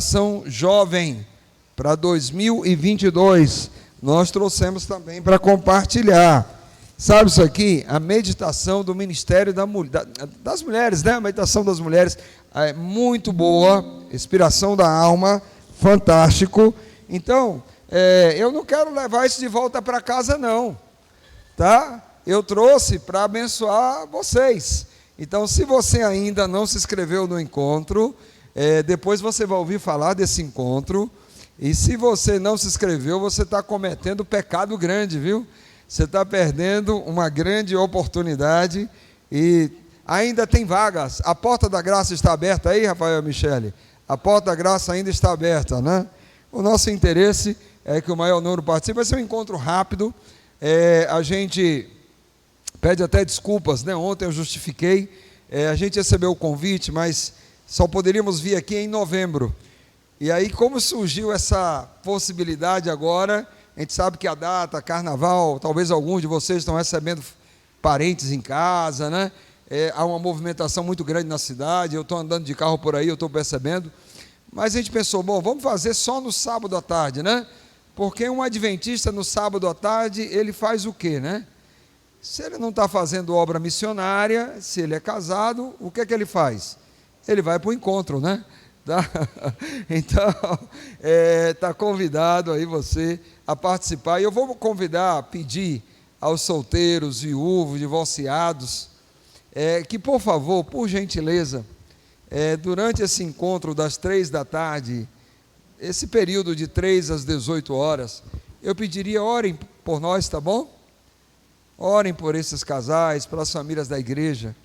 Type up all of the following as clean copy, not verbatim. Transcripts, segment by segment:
Geração Jovem para 2022. Nós trouxemos também para compartilhar. Sabe isso aqui? A meditação do Ministério das Mulheres, né? A meditação das mulheres é muito boa, inspiração da alma, fantástico. Então, eu não quero levar isso de volta para casa, não, tá? Eu trouxe para abençoar vocês. Então, se você ainda não se inscreveu no encontro, depois você vai ouvir falar desse encontro. E se você não se inscreveu, você está cometendo pecado grande, viu? Você está perdendo uma grande oportunidade e ainda tem vagas. A porta da graça está aberta aí, Rafael e Michele? A porta da graça ainda está aberta, né? O nosso interesse é que o maior número participe. Vai ser um encontro rápido. A gente pede até desculpas, né? Ontem eu justifiquei. A gente recebeu o convite, mas só poderíamos vir aqui em novembro. E aí, como surgiu essa possibilidade agora, a gente sabe que a data, carnaval, talvez alguns de vocês estão recebendo parentes em casa, né? Há uma movimentação muito grande na cidade, eu estou andando de carro por aí, eu estou percebendo. Mas a gente pensou, bom, vamos fazer só no sábado à tarde, né? Porque um adventista no sábado à tarde, ele faz o quê, né? Se ele não está fazendo obra missionária, se ele é casado, o que é que ele faz? Ele vai para o encontro, né? Tá? Então, está convidado aí você a participar. E eu vou pedir aos solteiros, viúvos, divorciados, que por favor, por gentileza, durante esse encontro das 3 da tarde, esse período de 3 às 18 horas, eu pediria, orem por nós, tá bom? Orem por esses casais, pelas famílias da igreja,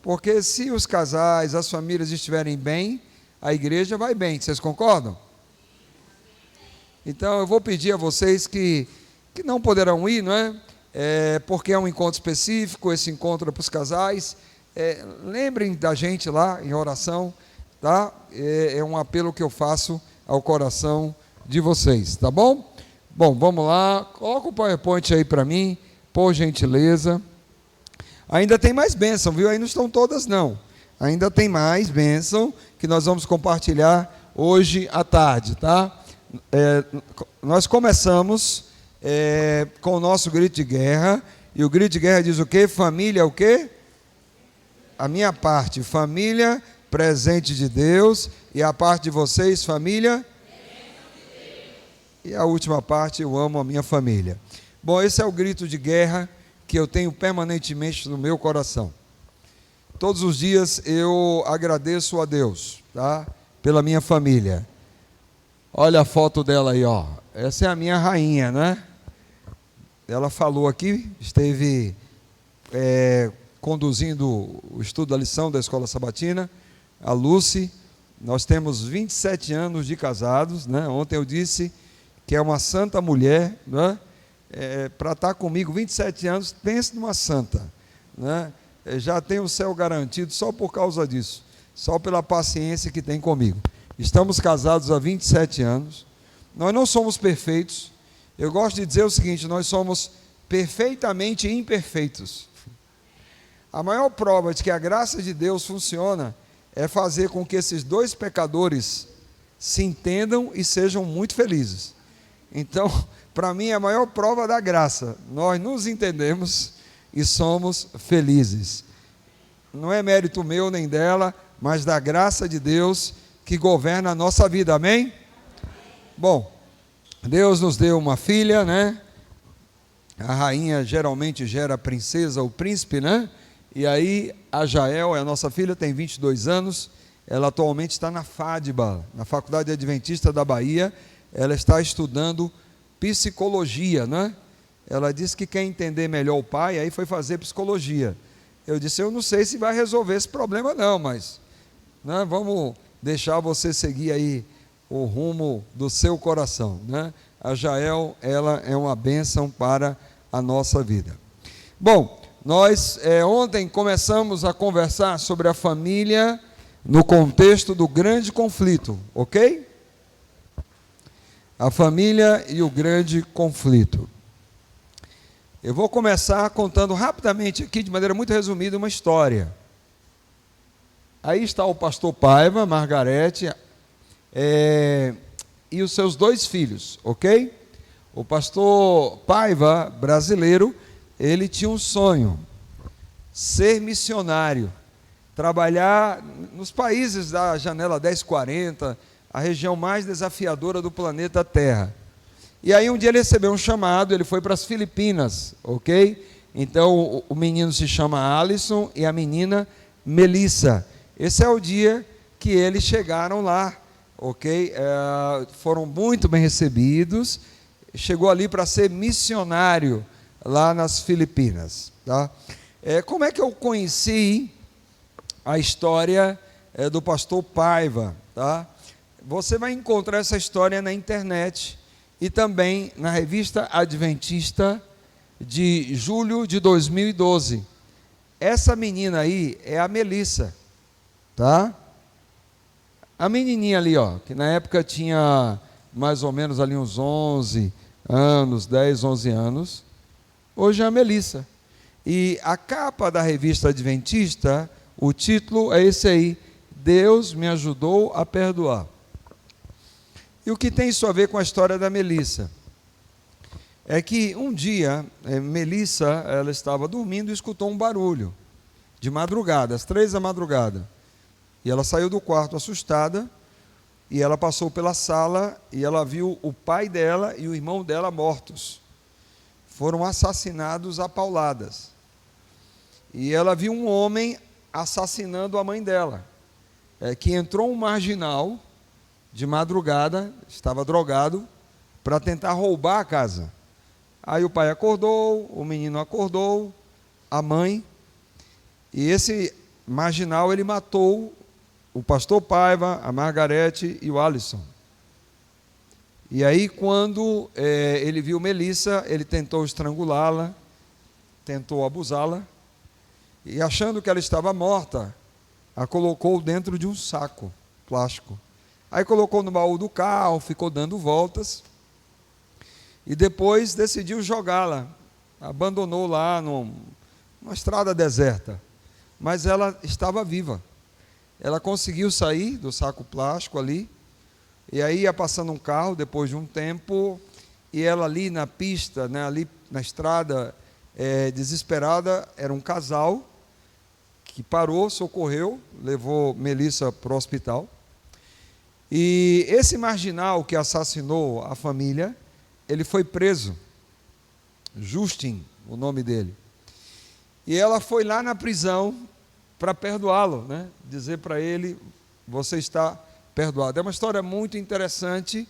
porque se os casais, as famílias estiverem bem, a igreja vai bem, vocês concordam? Então eu vou pedir a vocês que não poderão ir, não é? Porque é um encontro específico, esse encontro é para os casais. Lembrem da gente lá em oração, tá? É um apelo que eu faço ao coração de vocês, tá bom? Bom, vamos lá, coloca o PowerPoint aí para mim, por gentileza. Ainda tem mais bênção, viu? Aí não estão todas não. Ainda tem mais bênção que nós vamos compartilhar hoje à tarde, tá? Nós começamos com o nosso grito de guerra, e o grito de guerra diz o quê? Família o quê? A minha parte, família, presente de Deus, e a parte de vocês, família? E a última parte, eu amo a minha família. Bom, esse é o grito de guerra que eu tenho permanentemente no meu coração. Todos os dias eu agradeço a Deus, tá? Pela minha família. Olha a foto dela aí, ó. Essa é a minha rainha, né? Ela falou aqui, esteve conduzindo o estudo da lição da Escola Sabatina, a Lucy. Nós temos 27 anos de casados, né? Ontem eu disse que é uma santa mulher, né? Para estar comigo 27 anos, pense numa santa, né? Já tem o céu garantido só por causa disso, só pela paciência que tem comigo. Estamos casados há 27 anos, nós não somos perfeitos, eu gosto de dizer o seguinte, nós somos perfeitamente imperfeitos. A maior prova de que a graça de Deus funciona é fazer com que esses dois pecadores se entendam e sejam muito felizes. Então, para mim, é a maior prova da graça, nós nos entendemos e somos felizes. Não é mérito meu nem dela, mas da graça de Deus que governa a nossa vida, amém? Bom, Deus nos deu uma filha, né? A rainha geralmente gera a princesa ou príncipe, né? E aí a Jael, a nossa filha, tem 22 anos, ela atualmente está na FADBA, na Faculdade Adventista da Bahia, ela está estudando psicologia, né? Ela disse que quer entender melhor o pai, aí foi fazer psicologia. Eu disse, eu não sei se vai resolver esse problema não, mas né, vamos deixar você seguir aí o rumo do seu coração, né? A Jael, ela é uma bênção para a nossa vida. Bom, nós ontem começamos a conversar sobre a família no contexto do grande conflito, ok? A família e o grande conflito. Eu vou começar contando rapidamente aqui, de maneira muito resumida, uma história. Aí está o pastor Paiva, Margarete, e os seus 2 filhos, ok? O pastor Paiva, brasileiro, ele tinha um sonho: ser missionário, trabalhar nos países da janela 1040, a região mais desafiadora do planeta Terra. E aí um dia ele recebeu um chamado, ele foi para as Filipinas, ok? Então o menino se chama Alisson e a menina Melissa. Esse é o dia que eles chegaram lá, ok? Foram muito bem recebidos. Chegou ali para ser missionário lá nas Filipinas, tá? Como é que eu conheci a história do pastor Paiva, tá? Você vai encontrar essa história na internet e também na revista Adventista de julho de 2012. Essa menina aí é a Melissa, tá? A menininha ali, ó, que na época tinha mais ou menos ali uns 11 anos, 10, 11 anos, hoje é a Melissa. E a capa da revista Adventista, o título é esse aí: Deus me ajudou a perdoar. E o que tem isso a ver com a história da Melissa? É que um dia, Melissa, ela estava dormindo e escutou um barulho, de madrugada, às 3 da madrugada. E ela saiu do quarto assustada, e ela passou pela sala, e ela viu o pai dela e o irmão dela mortos. Foram assassinados a pauladas. E ela viu um homem assassinando a mãe dela, que entrou um marginal, de madrugada, estava drogado, para tentar roubar a casa. Aí o pai acordou, o menino acordou, a mãe, e esse marginal, ele matou o pastor Paiva, a Margarete e o Alisson. E aí, quando ele viu Melissa, ele tentou estrangulá-la, tentou abusá-la, e achando que ela estava morta, a colocou dentro de um saco plástico. Aí colocou no baú do carro, ficou dando voltas, e depois decidiu jogá-la, abandonou lá numa estrada deserta, mas ela estava viva. Ela conseguiu sair do saco plástico ali, e aí ia passando um carro depois de um tempo, e ela ali na pista, né, ali na estrada, desesperada, era um casal que parou, socorreu, levou Melissa para o hospital. E esse marginal que assassinou a família, ele foi preso, Justin, o nome dele. E ela foi lá na prisão para perdoá-lo, né? Dizer para ele: você está perdoado. É uma história muito interessante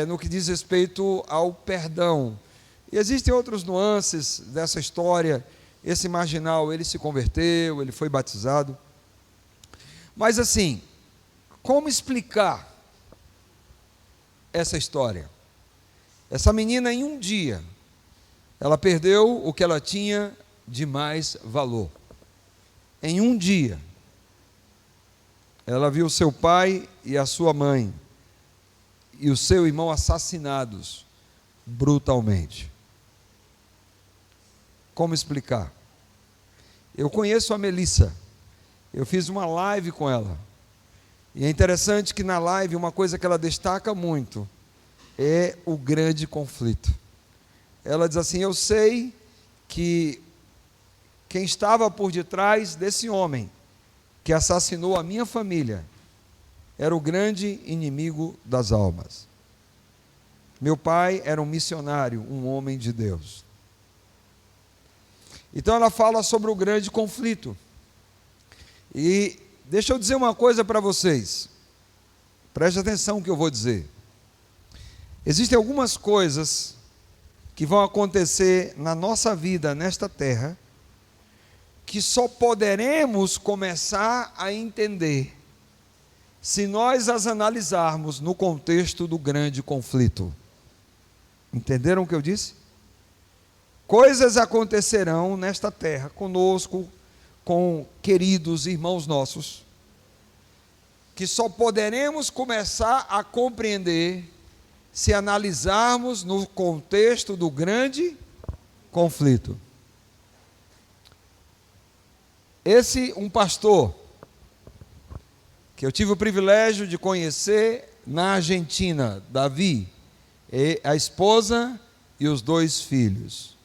no que diz respeito ao perdão. E existem outros nuances dessa história. Esse marginal, ele se converteu, ele foi batizado. Mas assim, como explicar essa história? Essa menina, em um dia, ela perdeu o que ela tinha de mais valor. Em um dia, ela viu seu pai e a sua mãe e o seu irmão assassinados brutalmente. Como explicar? Eu conheço a Melissa, eu fiz uma live com ela, e é interessante que na live uma coisa que ela destaca muito é o grande conflito. Ela diz assim: eu sei que quem estava por detrás desse homem que assassinou a minha família era o grande inimigo das almas. Meu pai era um missionário, um homem de Deus. Então ela fala sobre o grande conflito. E deixa eu dizer uma coisa para vocês. Preste atenção no que eu vou dizer. Existem algumas coisas que vão acontecer na nossa vida, nesta terra, que só poderemos começar a entender se nós as analisarmos no contexto do grande conflito. Entenderam o que eu disse? Coisas acontecerão nesta terra conosco, com queridos irmãos nossos, que só poderemos começar a compreender se analisarmos no contexto do grande conflito. Um pastor que eu tive o privilégio de conhecer na Argentina, Davi, a esposa e os 2 filhos.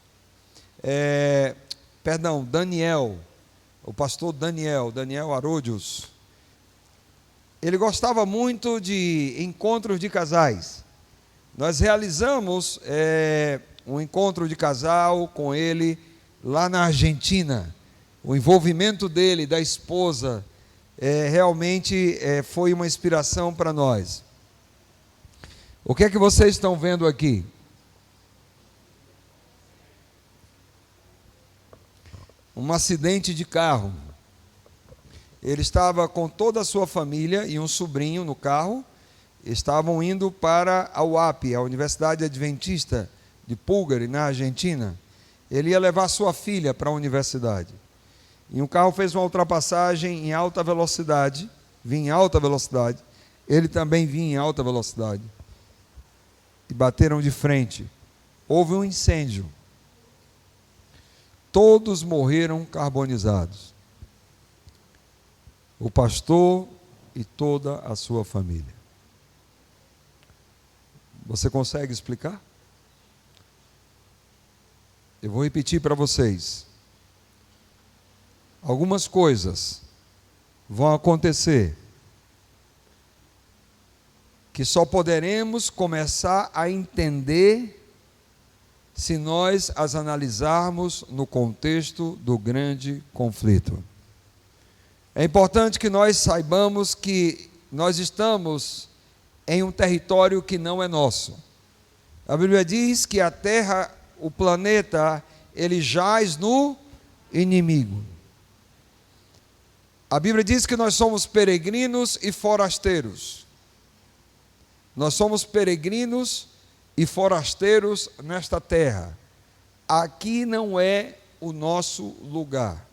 Daniel, o pastor Daniel Aródios, ele gostava muito de encontros de casais. Nós realizamos um encontro de casal com ele lá na Argentina. O envolvimento dele, da esposa, realmente foi uma inspiração para nós. O que é que vocês estão vendo aqui? Um acidente de carro. Ele estava com toda a sua família e um sobrinho no carro. Estavam indo para a UAP, a Universidade Adventista de Pulgari, na Argentina. Ele ia levar sua filha para a universidade. E um carro fez uma ultrapassagem em alta velocidade, vinha em alta velocidade. Ele também vinha em alta velocidade. E bateram de frente. Houve um incêndio. Todos morreram carbonizados. O pastor e toda a sua família. Você consegue explicar? Eu vou repetir para vocês. Algumas coisas vão acontecer que só poderemos começar a entender se nós as analisarmos no contexto do grande conflito. É importante que nós saibamos que nós estamos em um território que não é nosso. A Bíblia diz que a terra, o planeta, ele jaz no inimigo. A Bíblia diz que nós somos peregrinos e forasteiros. Nós somos peregrinos e forasteiros nesta terra. Aqui não é o nosso lugar.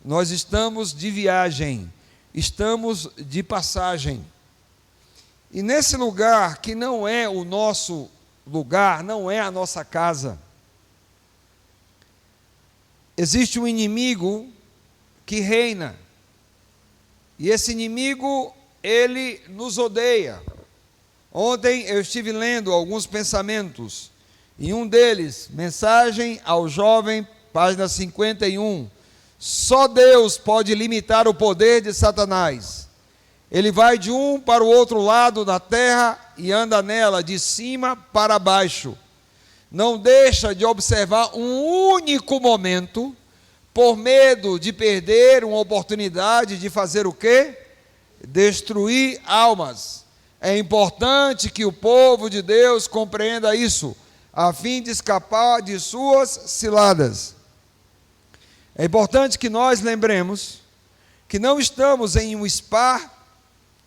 Nós estamos de viagem, estamos de passagem. E nesse lugar que não é o nosso lugar, não é a nossa casa, existe um inimigo que reina. E esse inimigo, ele nos odeia. Ontem eu estive lendo alguns pensamentos, e um deles, mensagem ao jovem, página 51, só Deus pode limitar o poder de Satanás. Ele vai de um para o outro lado da terra e anda nela de cima para baixo. Não deixa de observar um único momento, por medo de perder uma oportunidade de fazer o quê? Destruir almas. É importante que o povo de Deus compreenda isso, a fim de escapar de suas ciladas. É importante que nós lembremos que não estamos em um spa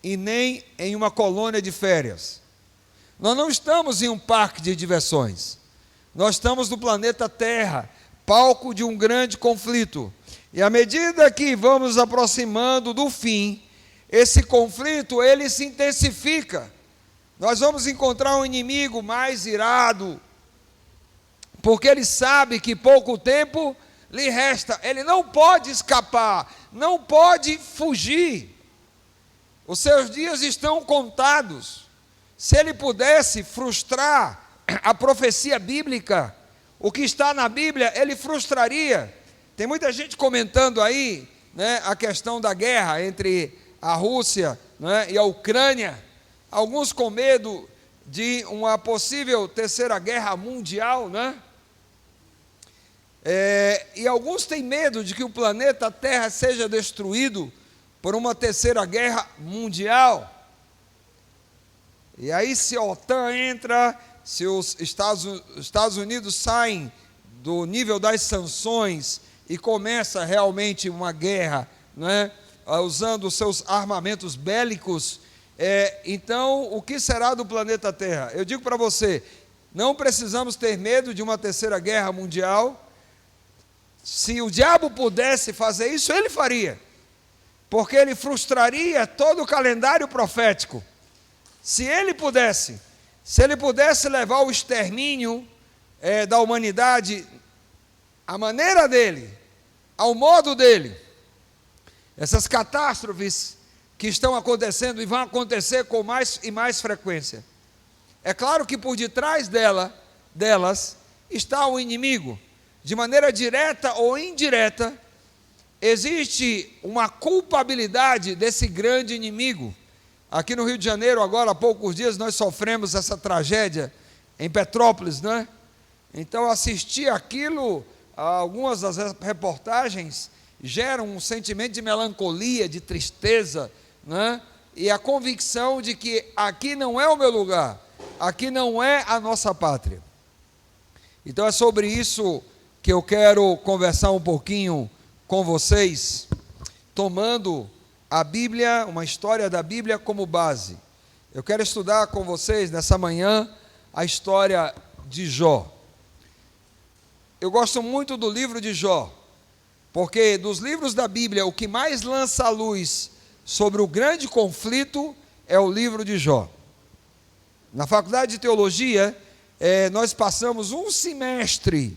e nem em uma colônia de férias. Nós não estamos em um parque de diversões. Nós estamos no planeta Terra, palco de um grande conflito. E à medida que vamos nos aproximando do fim, esse conflito, ele se intensifica. Nós vamos encontrar um inimigo mais irado, porque ele sabe que pouco tempo lhe resta. Ele não pode escapar, não pode fugir. Os seus dias estão contados. Se ele pudesse frustrar a profecia bíblica, o que está na Bíblia, ele frustraria. Tem muita gente comentando aí, né, a questão da guerra entre a Rússia, né, e a Ucrânia. Alguns com medo de uma possível terceira guerra mundial, né? E alguns têm medo de que o planeta Terra seja destruído por uma terceira guerra mundial. E aí, se a OTAN entra, se os Estados Unidos saem do nível das sanções e começa realmente uma guerra, né, usando os seus armamentos bélicos, então o que será do planeta Terra? Eu digo para você, não precisamos ter medo de uma terceira guerra mundial. Se o diabo pudesse fazer isso, ele faria, porque ele frustraria todo o calendário profético. Se ele pudesse levar o extermínio da humanidade à maneira dele, ao modo dele, essas catástrofes que estão acontecendo e vão acontecer com mais e mais frequência. É claro que por detrás delas está o inimigo. De maneira direta ou indireta, existe uma culpabilidade desse grande inimigo. Aqui no Rio de Janeiro, agora há poucos dias, nós sofremos essa tragédia em Petrópolis, né? Então, assistir aquilo, algumas das reportagens geram um sentimento de melancolia, de tristeza, né? E a convicção de que aqui não é o meu lugar, aqui não é a nossa pátria. Então, é sobre isso que eu quero conversar um pouquinho com vocês, tomando a Bíblia, uma história da Bíblia como base. Eu quero estudar com vocês nessa manhã a história de Jó. Eu gosto muito do livro de Jó, porque dos livros da Bíblia, o que mais lança a luz sobre o grande conflito é o livro de Jó. Na faculdade de teologia, nós passamos um semestre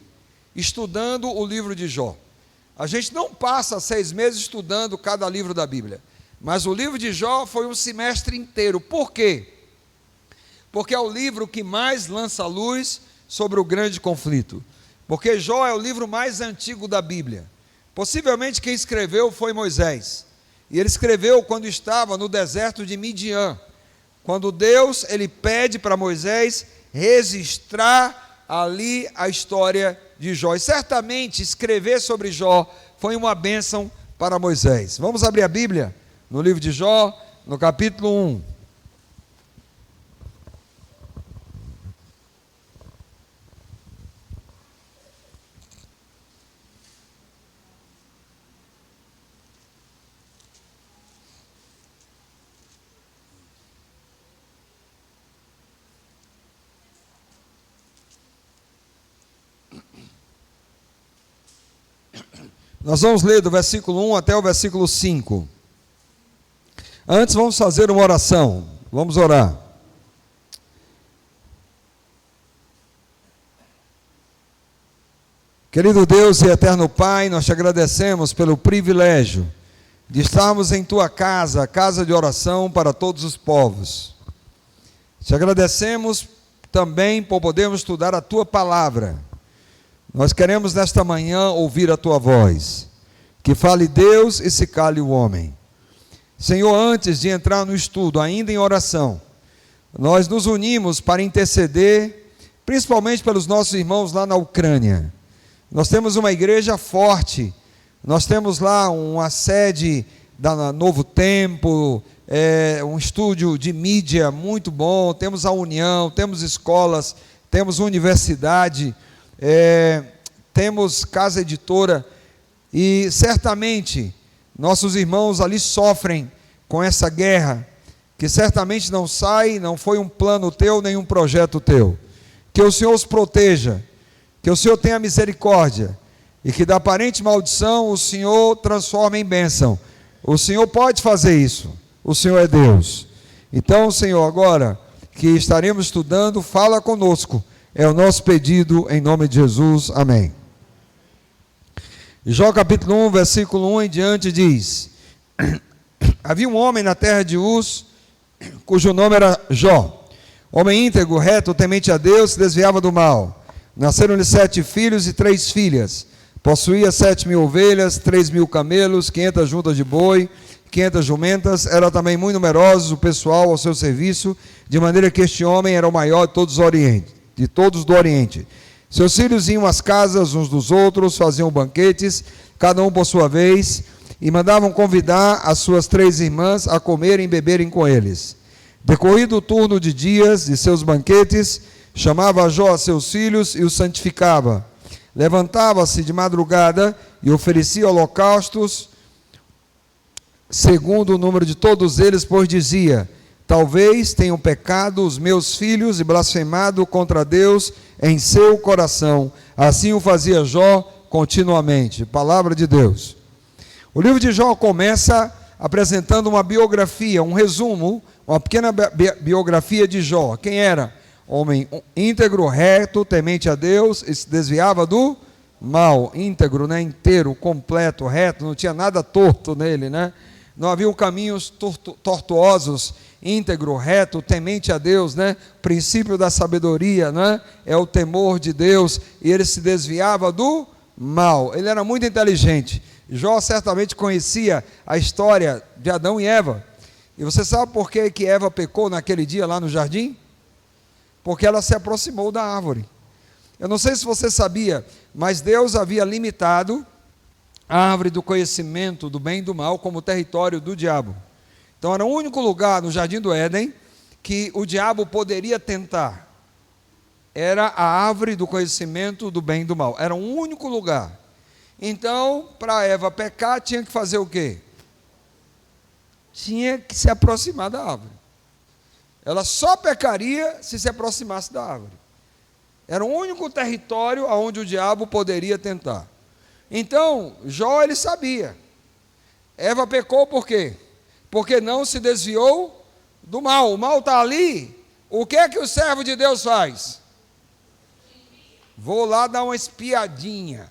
estudando o livro de Jó. A gente não passa 6 meses estudando cada livro da Bíblia, mas o livro de Jó foi um semestre inteiro. Por quê? Porque é o livro que mais lança luz sobre o grande conflito. Porque Jó é o livro mais antigo da Bíblia. Possivelmente quem escreveu foi Moisés. E ele escreveu quando estava no deserto de Midian. Quando Deus, ele pede para Moisés registrar ali a história de Jó. E certamente escrever sobre Jó foi uma bênção para Moisés. Vamos abrir a Bíblia no livro de Jó, no capítulo 1. Nós vamos ler do versículo 1 até o versículo 5. Antes vamos fazer uma oração. Vamos orar. Querido Deus e eterno Pai, nós te agradecemos pelo privilégio de estarmos em tua casa, casa de oração para todos os povos. Te agradecemos também por podermos estudar a tua palavra. Nós queremos nesta manhã ouvir a tua voz, que fale Deus e se cale o homem. Senhor, antes de entrar no estudo, ainda em oração, nós nos unimos para interceder, principalmente pelos nossos irmãos lá na Ucrânia. Nós temos uma igreja forte, nós temos lá uma sede da Novo Tempo, um estúdio de mídia muito bom, temos a União, temos escolas, temos universidade, temos casa editora, e certamente nossos irmãos ali sofrem com essa guerra, que certamente não foi um plano teu, nem um projeto teu. Que o Senhor os proteja, que o Senhor tenha misericórdia, e que da aparente maldição o Senhor transforme em bênção. O Senhor pode fazer isso, o Senhor é Deus. Então, Senhor, agora que estaremos estudando, fala conosco. É o nosso pedido em nome de Jesus, amém. Jó capítulo 1, versículo 1 em diante diz: havia um homem na terra de Uz, cujo nome era Jó, homem íntegro, reto, temente a Deus, se desviava do mal. Nasceram-lhe 7 filhos e 3 filhas, possuía 7.000 ovelhas, 3.000 camelos, 500 juntas de boi, 500 jumentas. Era também muito numeroso o pessoal ao seu serviço, de maneira que este homem era o maior de todos do Oriente. Seus filhos iam às casas uns dos outros, faziam banquetes, cada um por sua vez, e mandavam convidar as suas 3 irmãs a comerem e beberem com eles. Decorrido o turno de dias de seus banquetes, chamava Jó a seus filhos e os santificava. Levantava-se de madrugada e oferecia holocaustos, segundo o número de todos eles, pois dizia: talvez tenham pecado os meus filhos e blasfemado contra Deus em seu coração. Assim o fazia Jó continuamente. Palavra de Deus. O livro de Jó começa apresentando uma biografia, um resumo, uma pequena biografia de Jó. Quem era? Homem íntegro, reto, temente a Deus, e se desviava do mal. Íntegro, né? Inteiro, completo, reto, não tinha nada torto nele, né? não haviam caminhos tortuosos, íntegro, reto, temente a Deus, né? O princípio da sabedoria, né? É o temor de Deus, e ele se desviava do mal. Ele era muito inteligente. Jó certamente conhecia a história de Adão e Eva. E você sabe por que Eva pecou naquele dia lá no jardim? Porque ela se aproximou da árvore. Eu não sei se você sabia, mas Deus havia limitado a árvore do conhecimento do bem e do mal como território do diabo. Então era o único lugar no jardim do Éden que o diabo poderia tentar. Era a árvore do conhecimento do bem e do mal. Era o único lugar. Então, para Eva pecar, tinha que fazer o quê? Tinha que se aproximar da árvore. Ela só pecaria se aproximasse da árvore. Era o único território onde o diabo poderia tentar. Então, Jó, ele sabia. Eva pecou por quê? Porque não se desviou do mal. O mal está ali. O que é que o servo de Deus faz? Vou lá dar uma espiadinha.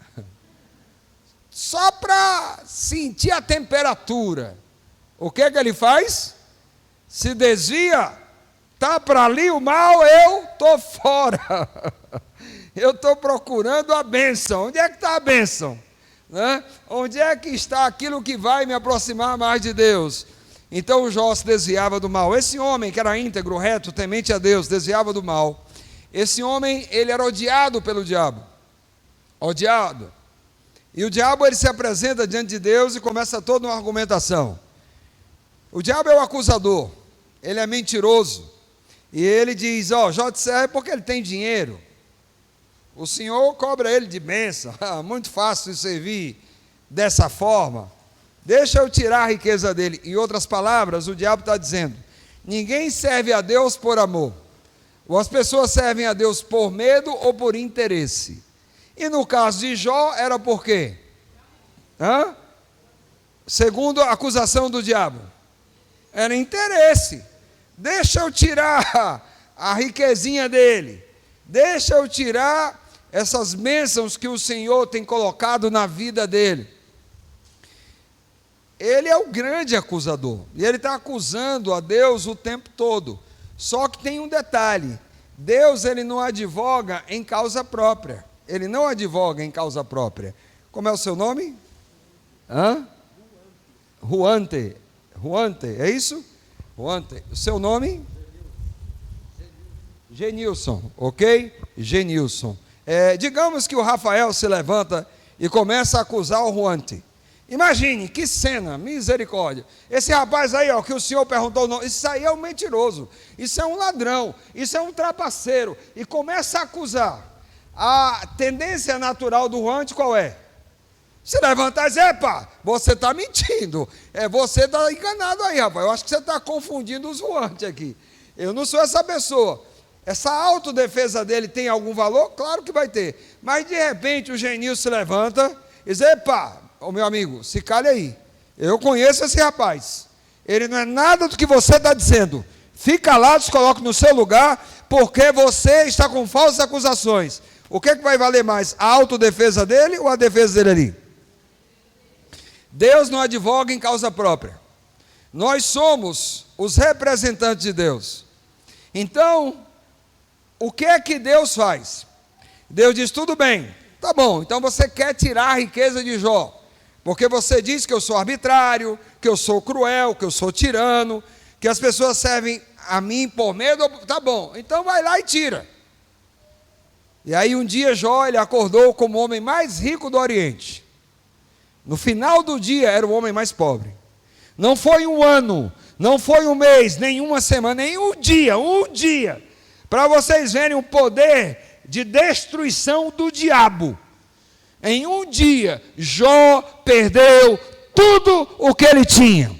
Só para sentir a temperatura. O que é que ele faz? Se desvia. Está para ali o mal, eu estou fora. Eu estou procurando a bênção. Onde é que está a bênção? Né? Onde é que está aquilo que vai me aproximar mais de Deus? Então Jó se desviava do mal. Esse homem que era íntegro, reto, temente a Deus, desviava do mal. Esse homem, ele era odiado pelo diabo. Odiado. E o diabo, ele se apresenta diante de Deus e começa toda uma argumentação. O diabo é o acusador. Ele é mentiroso. E ele diz, Jó te serve porque ele tem dinheiro. O Senhor cobra ele de bênção. Muito fácil de servir dessa forma. Deixa eu tirar a riqueza dele. Em outras palavras, o diabo está dizendo, ninguém serve a Deus por amor. Ou as pessoas servem a Deus por medo ou por interesse. E no caso de Jó, era por quê? Segundo a acusação do diabo, era interesse. Deixa eu tirar a riquezinha dele. Deixa eu tirar essas bênçãos que o Senhor tem colocado na vida dele. Ele é o grande acusador. E ele está acusando a Deus o tempo todo. Só que tem um detalhe. Deus, ele não advoga em causa própria. Ele não advoga em causa própria. Como é o seu nome? Ruante, é isso? Ruante. O seu nome? Genilson, ok? Genilson. Digamos que o Rafael se levanta e começa a acusar o Ruante. Imagine, que cena, misericórdia. Esse rapaz aí, que o senhor perguntou, não, isso aí é um mentiroso, isso é um ladrão, isso é um trapaceiro. E começa a acusar. A tendência natural do Ruante qual é? Se levantar e dizer, epa, você está mentindo. Você está enganado aí, rapaz. Eu acho que você está confundindo os Ruantes aqui. Eu não sou essa pessoa. Essa autodefesa dele tem algum valor? Claro que vai ter. Mas de repente o Genil se levanta e diz, epa, meu amigo, se calha aí. Eu conheço esse rapaz. Ele não é nada do que você está dizendo. Fica lá, se coloque no seu lugar, porque você está com falsas acusações. O que vai valer mais? A autodefesa dele ou a defesa dele ali? Deus não advoga em causa própria. Nós somos os representantes de Deus. Então, o que é que Deus faz? Deus diz, tudo bem, tá bom, então você quer tirar a riqueza de Jó, porque você diz que eu sou arbitrário, que eu sou cruel, que eu sou tirano, que as pessoas servem a mim por medo, tá bom, então vai lá e tira. E aí um dia Jó, ele acordou como o homem mais rico do Oriente. No final do dia era o homem mais pobre. Não foi um ano, não foi um mês, nem uma semana, nem um dia, para vocês verem o poder de destruição do diabo. Em um dia, Jó perdeu tudo o que ele tinha,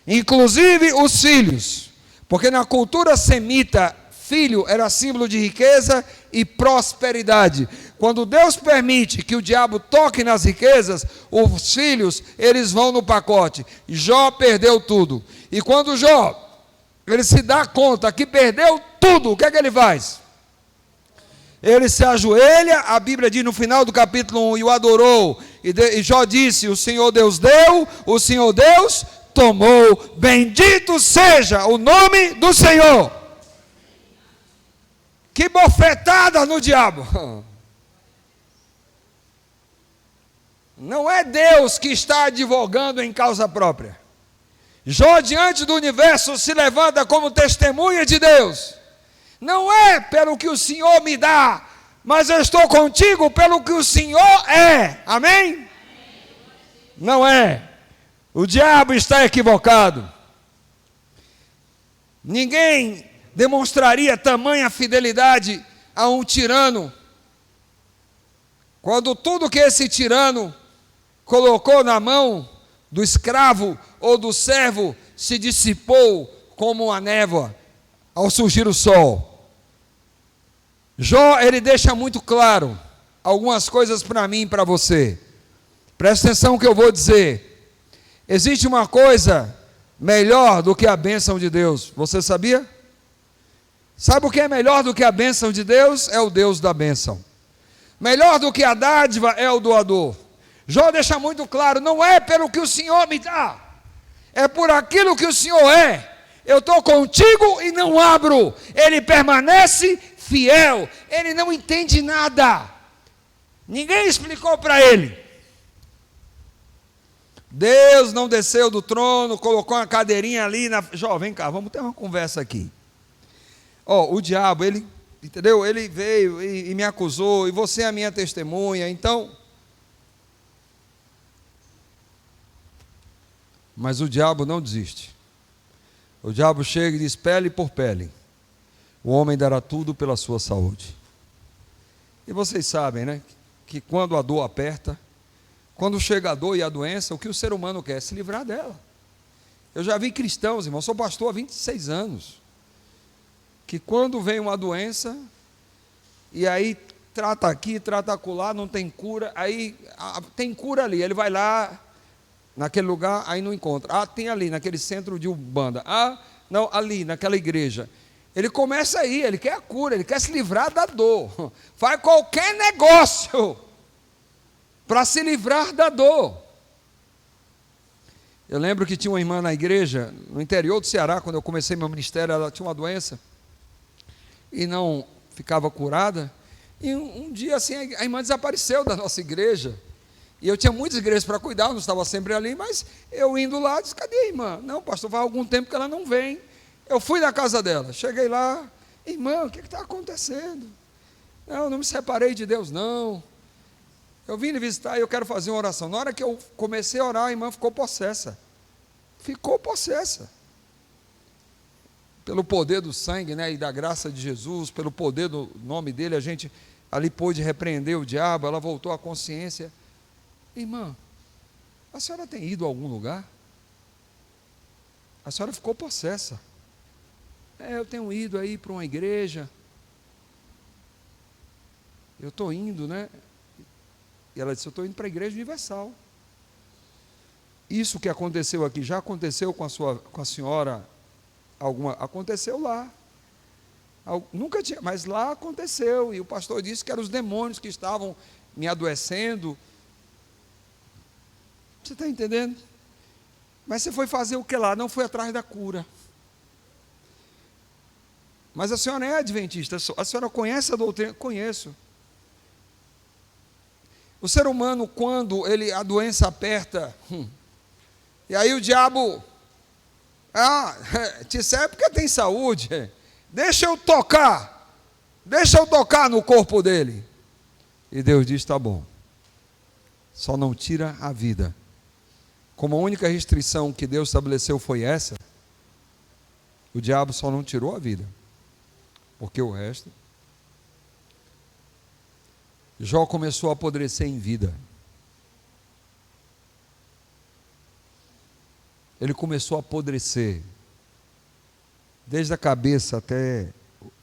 inclusive os filhos, porque na cultura semita, filho era símbolo de riqueza e prosperidade. Quando Deus permite que o diabo toque nas riquezas, os filhos, eles vão no pacote. Jó perdeu tudo. E quando Jó, ele se dá conta que perdeu tudo, o que é que ele faz? Ele se ajoelha, a Bíblia diz no final do capítulo 1, e o adorou. E Jó disse, o Senhor Deus deu, o Senhor Deus tomou. Bendito seja o nome do Senhor. Que bofetada no diabo. Não é Deus que está advogando em causa própria. Jó, diante do universo, se levanta como testemunha de Deus. Não é pelo que o Senhor me dá, mas eu estou contigo pelo que o Senhor é. Amém? Não é. O diabo está equivocado. Ninguém demonstraria tamanha fidelidade a um tirano, quando tudo que esse tirano colocou na mão do escravo ou do servo se dissipou como uma névoa ao surgir o sol. Jó, ele deixa muito claro algumas coisas para mim e para você. Presta atenção no que eu vou dizer. Existe uma coisa melhor do que a bênção de Deus. Você sabia? Sabe o que é melhor do que a bênção de Deus? É o Deus da bênção. Melhor do que a dádiva é o doador. Jó deixa muito claro, não é pelo que o Senhor me dá, é por aquilo que o Senhor é. Eu estou contigo e não abro. Ele permanece fiel, ele não entende nada. Ninguém explicou para ele. Deus não desceu do trono, colocou uma cadeirinha ali na... Jó, vem cá, vamos ter uma conversa aqui. O diabo, ele, entendeu? Ele veio e me acusou, e você é a minha testemunha, então... Mas o diabo não desiste. O diabo chega e diz, pele por pele, o homem dará tudo pela sua saúde. E vocês sabem, né, que quando a dor aperta, quando chega a dor e a doença, o que o ser humano quer é se livrar dela. Eu já vi cristãos, irmão, sou pastor há 26 anos, que quando vem uma doença, e aí trata aqui, trata acolá, não tem cura, aí tem cura ali, ele vai lá, naquele lugar, aí não encontra. Tem ali, naquele centro de Umbanda. Não, ali, naquela igreja. Ele começa aí, ele quer a cura, ele quer se livrar da dor. Faz qualquer negócio para se livrar da dor. Eu lembro que tinha uma irmã na igreja, no interior do Ceará, quando eu comecei meu ministério, ela tinha uma doença e não ficava curada. E um dia assim, a irmã desapareceu da nossa igreja. E eu tinha muitas igrejas para cuidar, eu não estava sempre ali, mas eu indo lá, disse, cadê a irmã? Não, pastor, faz algum tempo que ela não vem. Eu fui na casa dela, cheguei lá, irmã, o que está acontecendo? Não me separei de Deus, não. Eu vim lhe visitar e eu quero fazer uma oração. Na hora que eu comecei a orar, a irmã ficou possessa. Ficou possessa. Pelo poder do sangue, né, e da graça de Jesus, pelo poder do nome dele, a gente ali pôde repreender o diabo, ela voltou à consciência. Irmã, a senhora tem ido a algum lugar? A senhora ficou possessa. Eu tenho ido aí para uma igreja. Eu estou indo, né? E ela disse, eu estou indo para a Igreja Universal. Isso que aconteceu aqui, já aconteceu com a senhora alguma? Aconteceu lá. Nunca tinha, mas lá aconteceu. E o pastor disse que eram os demônios que estavam me adoecendo. Você está entendendo? Mas você foi fazer o que lá? Não foi atrás da cura. Mas a senhora é adventista, a senhora conhece a doutrina? Conheço. O ser humano, quando a doença aperta, e aí o diabo, te serve porque tem saúde, deixa eu tocar no corpo dele. E Deus diz, está bom, só não tira a vida. Como a única restrição que Deus estabeleceu foi essa, o diabo só não tirou a vida, porque o resto... Jó começou a apodrecer em vida. Ele começou a apodrecer, desde a cabeça até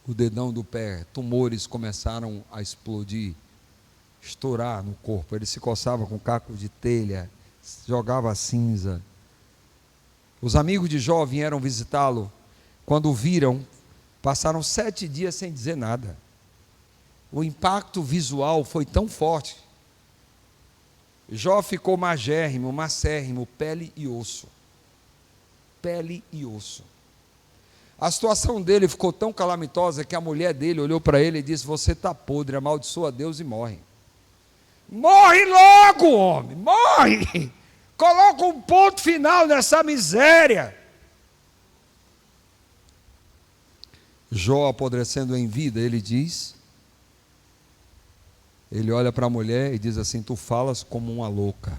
o dedão do pé. Tumores começaram a explodir, estourar no corpo. Ele se coçava com caco de telha, jogava cinza. Os amigos de Jó vieram visitá-lo. Quando o viram, passaram 7 dias sem dizer nada. O impacto visual foi tão forte. Jó ficou magérrimo, macérrimo, pele e osso. pele e osso. A situação dele ficou tão calamitosa que a mulher dele olhou para ele e disse: você está podre, amaldiçoa Deus e morre. Morre logo, homem, morre! Coloca um ponto final nessa miséria. Jó, apodrecendo em vida, ele olha para a mulher e diz assim: tu falas como uma louca.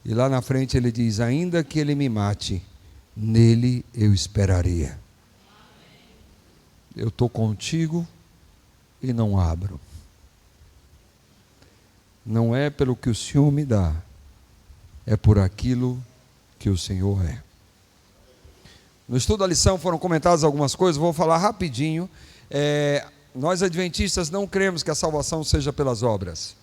E lá na frente ele diz: ainda que ele me mate, nele eu esperaria. Eu estou contigo e não abro. Não é pelo que o Senhor me dá, é por aquilo que o Senhor é. No estudo da lição foram comentadas algumas coisas, vou falar rapidinho. Nós adventistas não cremos que a salvação seja pelas obras.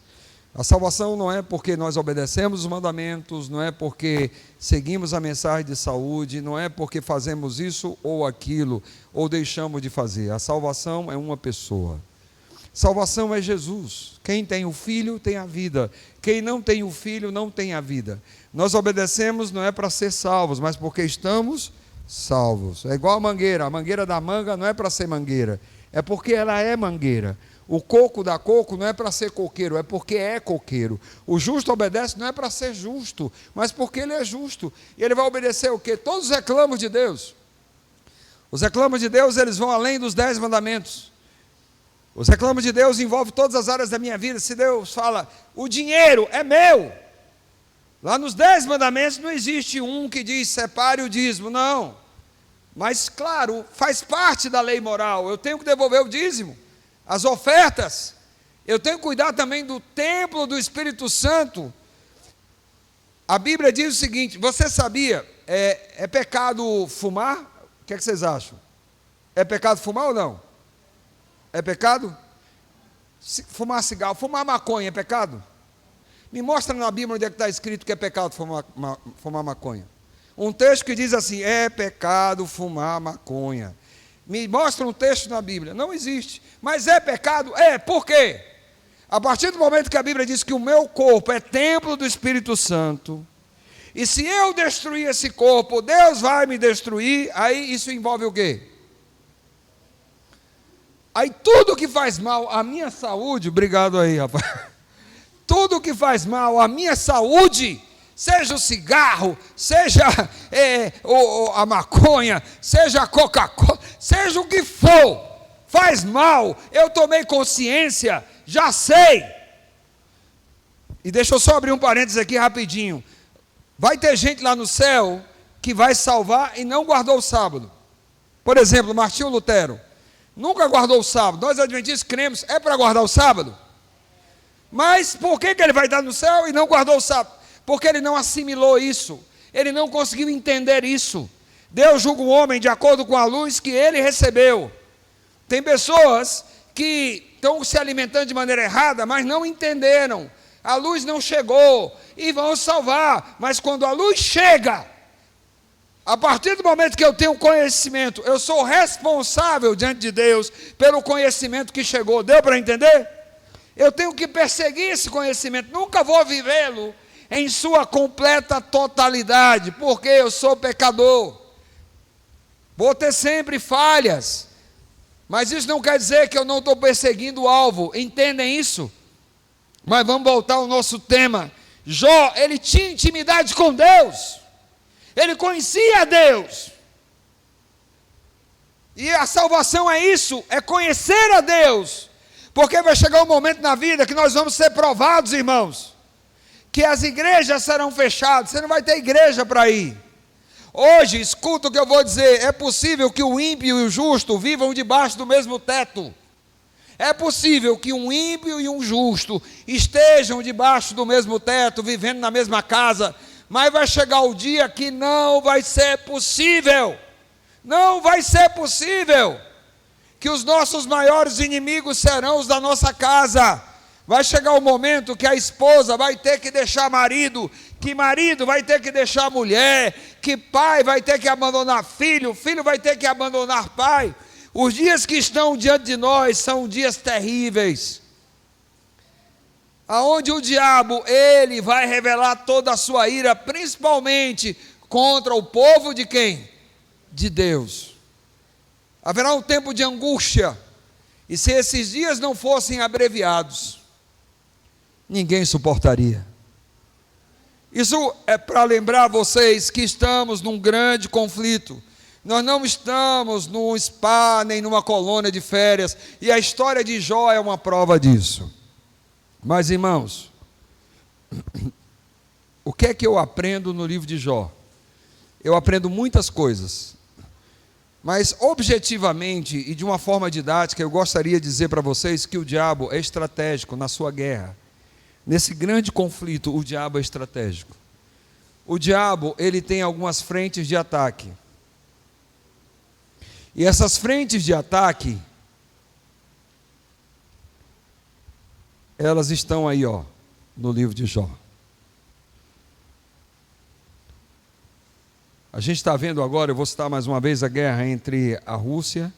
A salvação não é porque nós obedecemos os mandamentos, não é porque seguimos a mensagem de saúde, não é porque fazemos isso ou aquilo, ou deixamos de fazer. A salvação é uma pessoa. Salvação é Jesus. Quem tem o Filho tem a vida. Quem não tem o Filho não tem a vida. Nós obedecemos não é para ser salvos, mas porque estamos salvos. É igual a mangueira da manga não é para ser mangueira, é porque ela é mangueira. O coco dá coco não é para ser coqueiro, é porque é coqueiro. O justo obedece não é para ser justo, mas porque ele é justo. E ele vai obedecer o quê? Todos os reclamos de Deus. Os reclamos de Deus, eles vão além dos 10 mandamentos. Os reclamos de Deus envolvem todas as áreas da minha vida. Se Deus fala, o dinheiro é meu, lá nos 10 mandamentos não existe um que diz separe o dízimo, não. Mas claro, faz parte da lei moral, eu tenho que devolver o dízimo, as ofertas, eu tenho que cuidar também do templo do Espírito Santo. A Bíblia diz o seguinte, você sabia, é pecado fumar? O que vocês acham? É pecado fumar ou não? É pecado? Fumar cigarro, fumar maconha é pecado? Me mostra na Bíblia onde é que está escrito que é pecado fumar maconha. Um texto que diz assim, é pecado fumar maconha. Me mostra um texto na Bíblia. Não existe. Mas é pecado? É. Por quê? A partir do momento que a Bíblia diz que o meu corpo é templo do Espírito Santo, e se eu destruir esse corpo, Deus vai me destruir, aí isso envolve o quê? Aí tudo que faz mal à minha saúde, obrigado aí, rapaz. Tudo que faz mal à minha saúde, seja o cigarro, seja a maconha, seja a Coca-Cola, seja o que for, faz mal, eu tomei consciência, já sei. E deixa eu só abrir um parênteses aqui rapidinho. Vai ter gente lá no céu que vai salvar e não guardou o sábado. Por exemplo, Martinho Lutero nunca guardou o sábado. Nós adventistas cremos, é para guardar o sábado? Mas por que ele vai estar no céu e não guardou o sábado? Porque ele não assimilou isso, ele não conseguiu entender isso. Deus julga o homem de acordo com a luz que ele recebeu. Tem pessoas que estão se alimentando de maneira errada, mas não entenderam, a luz não chegou, e vão salvar, mas quando a luz chega, a partir do momento que eu tenho conhecimento, eu sou responsável diante de Deus pelo conhecimento que chegou. Deu para entender? Eu tenho que perseguir esse conhecimento, nunca vou vivê-lo em sua completa totalidade, porque eu sou pecador, vou ter sempre falhas, mas isso não quer dizer que eu não estou perseguindo o alvo, entendem isso? Mas vamos voltar ao nosso tema. Jó, ele tinha intimidade com Deus, ele conhecia Deus, e a salvação é isso, é conhecer a Deus, porque vai chegar um momento na vida que nós vamos ser provados, irmãos, que as igrejas serão fechadas, você não vai ter igreja para ir. Hoje, escuta o que eu vou dizer, é possível que o ímpio e o justo vivam debaixo do mesmo teto. É possível que um ímpio e um justo estejam debaixo do mesmo teto, vivendo na mesma casa, mas vai chegar o dia que não vai ser possível. Não vai ser possível. Que os nossos maiores inimigos serão os da nossa casa. Vai chegar o momento que a esposa vai ter que deixar marido, que marido vai ter que deixar mulher, que pai vai ter que abandonar filho, filho vai ter que abandonar pai. Os dias que estão diante de nós são dias terríveis, aonde o diabo, ele vai revelar toda a sua ira, principalmente contra o povo de quem? De Deus. Haverá um tempo de angústia, e se esses dias não fossem abreviados, ninguém suportaria. Isso é para lembrar vocês que estamos num grande conflito. Nós não estamos num spa, nem numa colônia de férias, e a história de Jó é uma prova disso. Mas, irmãos, o que é que eu aprendo no livro de Jó? Eu aprendo muitas coisas, mas objetivamente e de uma forma didática, eu gostaria de dizer para vocês que o diabo é estratégico na sua guerra. Nesse grande conflito, o diabo é estratégico. O diabo, ele tem algumas frentes de ataque. E essas frentes de ataque, elas estão aí, no livro de Jó. A gente está vendo agora, eu vou citar mais uma vez, a guerra entre a Rússia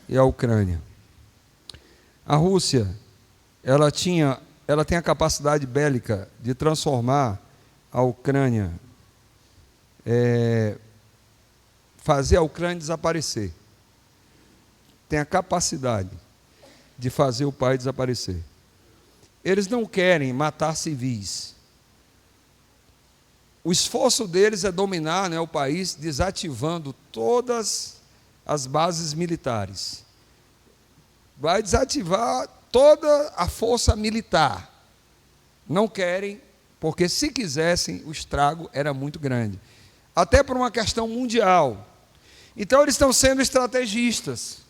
e a Ucrânia. A Rússia, ela tem a capacidade bélica de transformar a Ucrânia, fazer a Ucrânia desaparecer. Tem a capacidade de fazer o país desaparecer. Eles não querem matar civis. O esforço deles é dominar, o país, desativando todas as bases militares. Vai desativar toda a força militar. Não querem, porque se quisessem, o estrago era muito grande. Até por uma questão mundial. Então eles estão sendo estrategistas.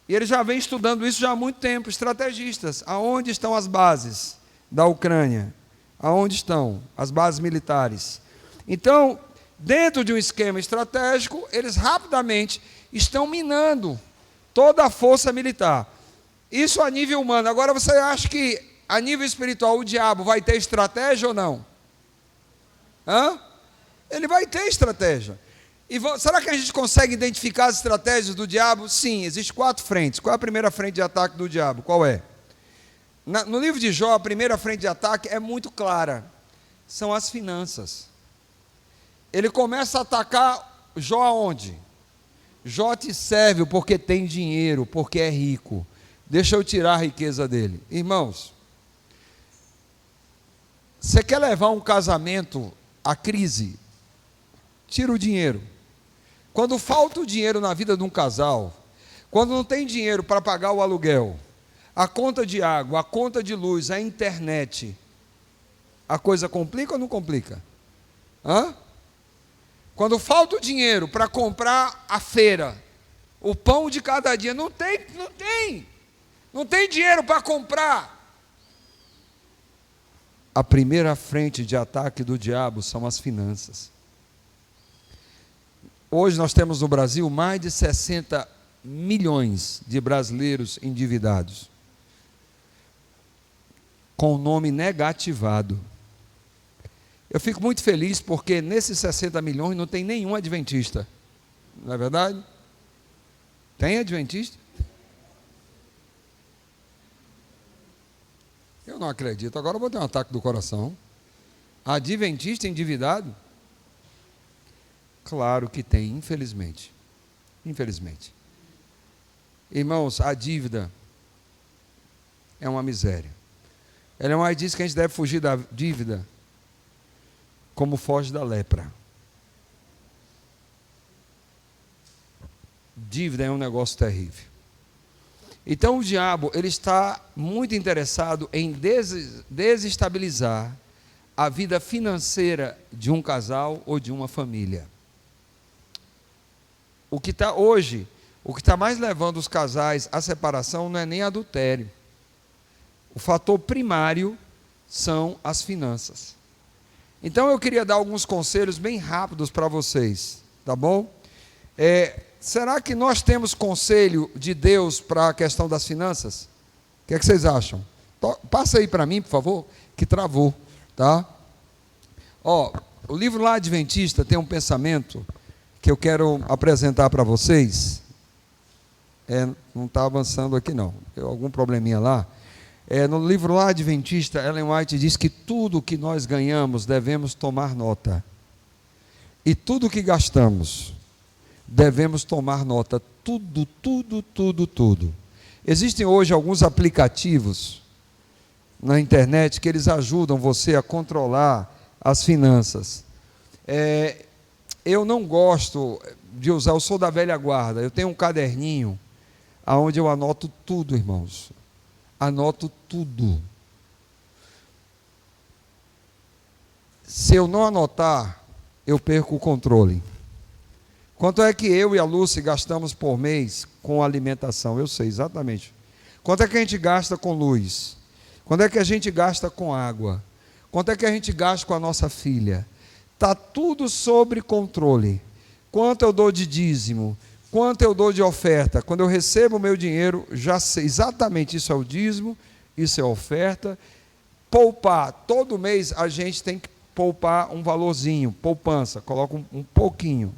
E eles já vêm estudando isso já há muito tempo, estrategistas. Aonde estão as bases da Ucrânia? Aonde estão as bases militares? Então, dentro de um esquema estratégico, eles rapidamente estão minando toda a força militar. Isso a nível humano. Agora, você acha que a nível espiritual o diabo vai ter estratégia ou não? Ele vai ter estratégia. E será que a gente consegue identificar as estratégias do diabo? Sim, existem 4 frentes. Qual é a primeira frente de ataque do diabo? Qual é? No livro de Jó, a primeira frente de ataque é muito clara. São as finanças. Ele começa a atacar Jó aonde? Jó te serve porque tem dinheiro, porque é rico. Deixa eu tirar a riqueza dele. Irmãos, você quer levar um casamento à crise? Tira o dinheiro. Quando falta o dinheiro na vida de um casal, quando não tem dinheiro para pagar o aluguel, a conta de água, a conta de luz, a internet, a coisa complica ou não complica? Quando falta o dinheiro para comprar a feira, o pão de cada dia, não tem dinheiro para comprar. A primeira frente de ataque do diabo são as finanças. Hoje nós temos no Brasil mais de 60 milhões de brasileiros endividados, com o nome negativado. Eu fico muito feliz porque nesses 60 milhões não tem nenhum adventista. Não é verdade? Tem adventista? Eu não acredito. Agora eu vou ter um ataque do coração. Adventista endividado? Claro que tem, infelizmente. Infelizmente. Irmãos, a dívida é uma miséria. Ellen White diz que a gente deve fugir da dívida como foge da lepra. Dívida é um negócio terrível. Então o diabo, ele está muito interessado em desestabilizar a vida financeira de um casal ou de uma família. O que está mais levando os casais à separação não é nem adultério. O fator primário são as finanças. Então eu queria dar alguns conselhos bem rápidos para vocês, tá bom? Será que nós temos conselho de Deus para a questão das finanças? O que é que vocês acham? Passa aí para mim, por favor, que travou, tá? O livro lá Adventista tem um pensamento que eu quero apresentar para vocês. Não está avançando aqui não, tem algum probleminha lá. No livro lá Adventista, Ellen White diz que tudo que nós ganhamos devemos tomar nota. E tudo que gastamos, devemos tomar nota. Tudo, tudo, tudo, tudo. Existem hoje alguns aplicativos na internet que eles ajudam você a controlar as finanças. Eu não gosto de usar, eu sou da velha guarda, eu tenho um caderninho onde eu anoto tudo, irmãos. Anoto tudo. Se eu não anotar, eu perco o controle. Quanto é que eu e a Lúcia gastamos por mês com alimentação? Eu sei exatamente. Quanto é que a gente gasta com luz? Quanto é que a gente gasta com água? Quanto é que a gente gasta com a nossa filha? Está tudo sob controle. Quanto eu dou de dízimo? Quanto eu dou de oferta? Quando eu recebo o meu dinheiro, já sei exatamente, isso é o dízimo, isso é oferta. Poupar, todo mês a gente tem que poupar um valorzinho, poupança, coloca um pouquinho.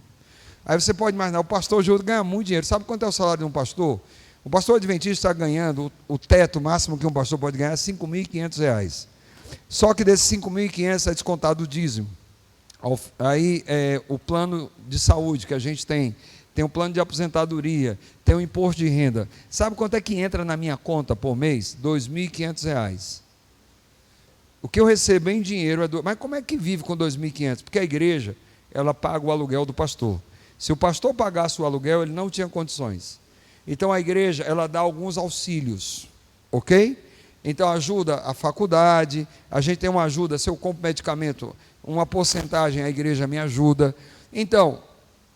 Aí você pode imaginar, o pastor Júlio ganha muito dinheiro. Sabe quanto é o salário de um pastor? O pastor adventista está ganhando, o teto máximo que um pastor pode ganhar é R$5.500. Só que desses R$5.500 é descontado o dízimo. Aí o plano de saúde que a gente tem o plano de aposentadoria, tem o imposto de renda. Sabe quanto é que entra na minha conta por mês? R$2.500. O que eu recebo em dinheiro Mas como é que vive com R$2.500? Porque a igreja, ela paga o aluguel do pastor. Se o pastor pagasse o aluguel, ele não tinha condições. Então a igreja, ela dá alguns auxílios, ok? Então ajuda a faculdade, a gente tem uma ajuda, se eu compro medicamento, uma porcentagem a igreja me ajuda. Então,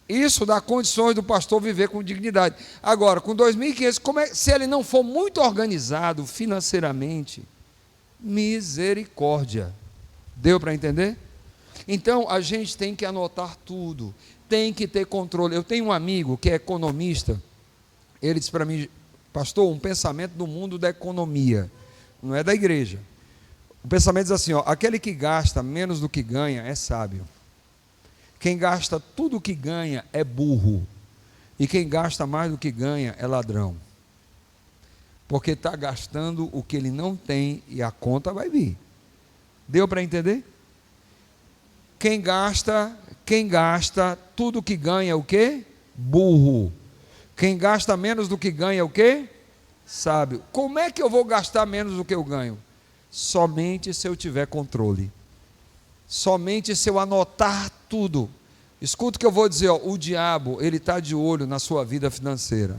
isso dá condições do pastor viver com dignidade. Agora, com R$2.500, se ele não for muito organizado financeiramente, misericórdia. Deu para entender? Então, a gente tem que anotar tudo, tem que ter controle. Eu tenho um amigo que é economista, ele disse para mim, pastor, um pensamento do mundo da economia, não é da igreja. O pensamento diz assim, aquele que gasta menos do que ganha é sábio. Quem gasta tudo o que ganha é burro. E quem gasta mais do que ganha é ladrão. Porque está gastando o que ele não tem e a conta vai vir. Deu para entender? Quem gasta tudo o que ganha é o quê? Burro. Quem gasta menos do que ganha é o quê? Sábio. Como é que eu vou gastar menos do que eu ganho? Somente se eu tiver controle. Somente se eu anotar tudo. Escuta o que eu vou dizer, o diabo, ele está de olho na sua vida financeira.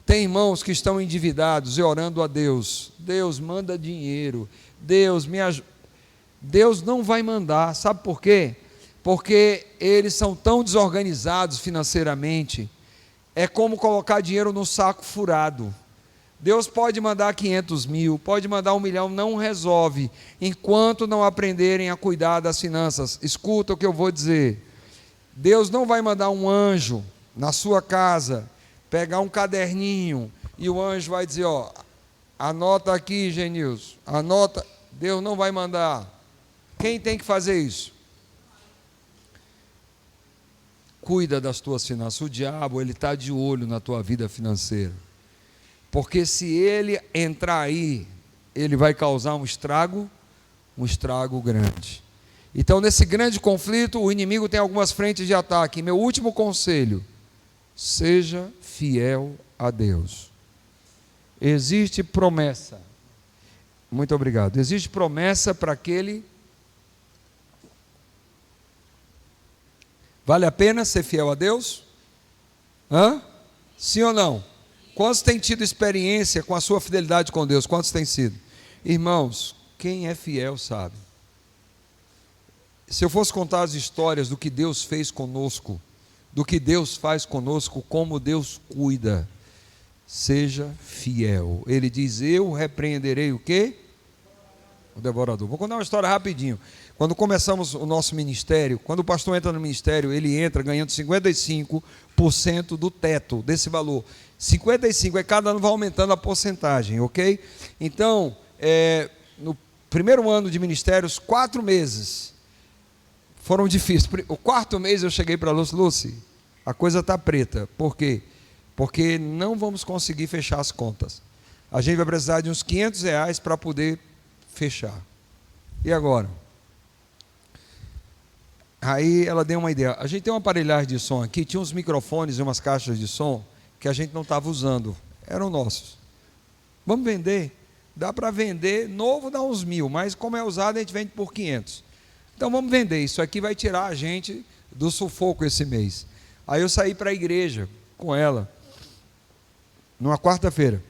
Tem irmãos que estão endividados e orando a Deus. Deus, manda dinheiro. Deus, me ajuda. Deus não vai mandar. Sabe por quê? Porque eles são tão desorganizados financeiramente. É como colocar dinheiro num saco furado. Deus pode mandar 500 mil, pode mandar 1 milhão, não resolve, enquanto não aprenderem a cuidar das finanças. Escuta o que eu vou dizer. Deus não vai mandar um anjo na sua casa, pegar um caderninho, e o anjo vai dizer, anota aqui, Genilson, anota. Deus não vai mandar. Quem tem que fazer isso? Cuida das tuas finanças. O diabo, ele está de olho na tua vida financeira. Porque se ele entrar aí, ele vai causar um estrago grande. Então, nesse grande conflito, o inimigo tem algumas frentes de ataque. Meu último conselho, seja fiel a Deus. Existe promessa. Muito obrigado. Existe promessa para aquele. Vale a pena ser fiel a Deus? Sim ou não? Quantos têm tido experiência com a sua fidelidade com Deus? Quantos têm sido? Irmãos, quem é fiel sabe. Se eu fosse contar as histórias do que Deus fez conosco, do que Deus faz conosco, como Deus cuida, seja fiel. Ele diz, eu repreenderei o quê? O devorador. Vou contar uma história rapidinho. Quando começamos o nosso ministério, quando o pastor entra no ministério, ele entra ganhando 55% do teto desse valor. 55%, cada ano vai aumentando a porcentagem, ok? Então, no primeiro ano de ministério, os 4 meses foram difíceis. O 4º mês eu cheguei para a Lúcia, a coisa está preta. Por quê? Porque não vamos conseguir fechar as contas. A gente vai precisar de uns R$500 para poder fechar. E agora? Aí ela deu uma ideia. A gente tem uma aparelhagem de som aqui, tinha uns microfones e umas caixas de som que a gente não estava usando, eram nossos. Vamos vender? Dá para vender, novo dá uns 1.000, mas como é usado a gente vende por 500. Então vamos vender, isso aqui vai tirar a gente do sufoco esse mês. Aí eu saí para a igreja com ela, numa quarta-feira.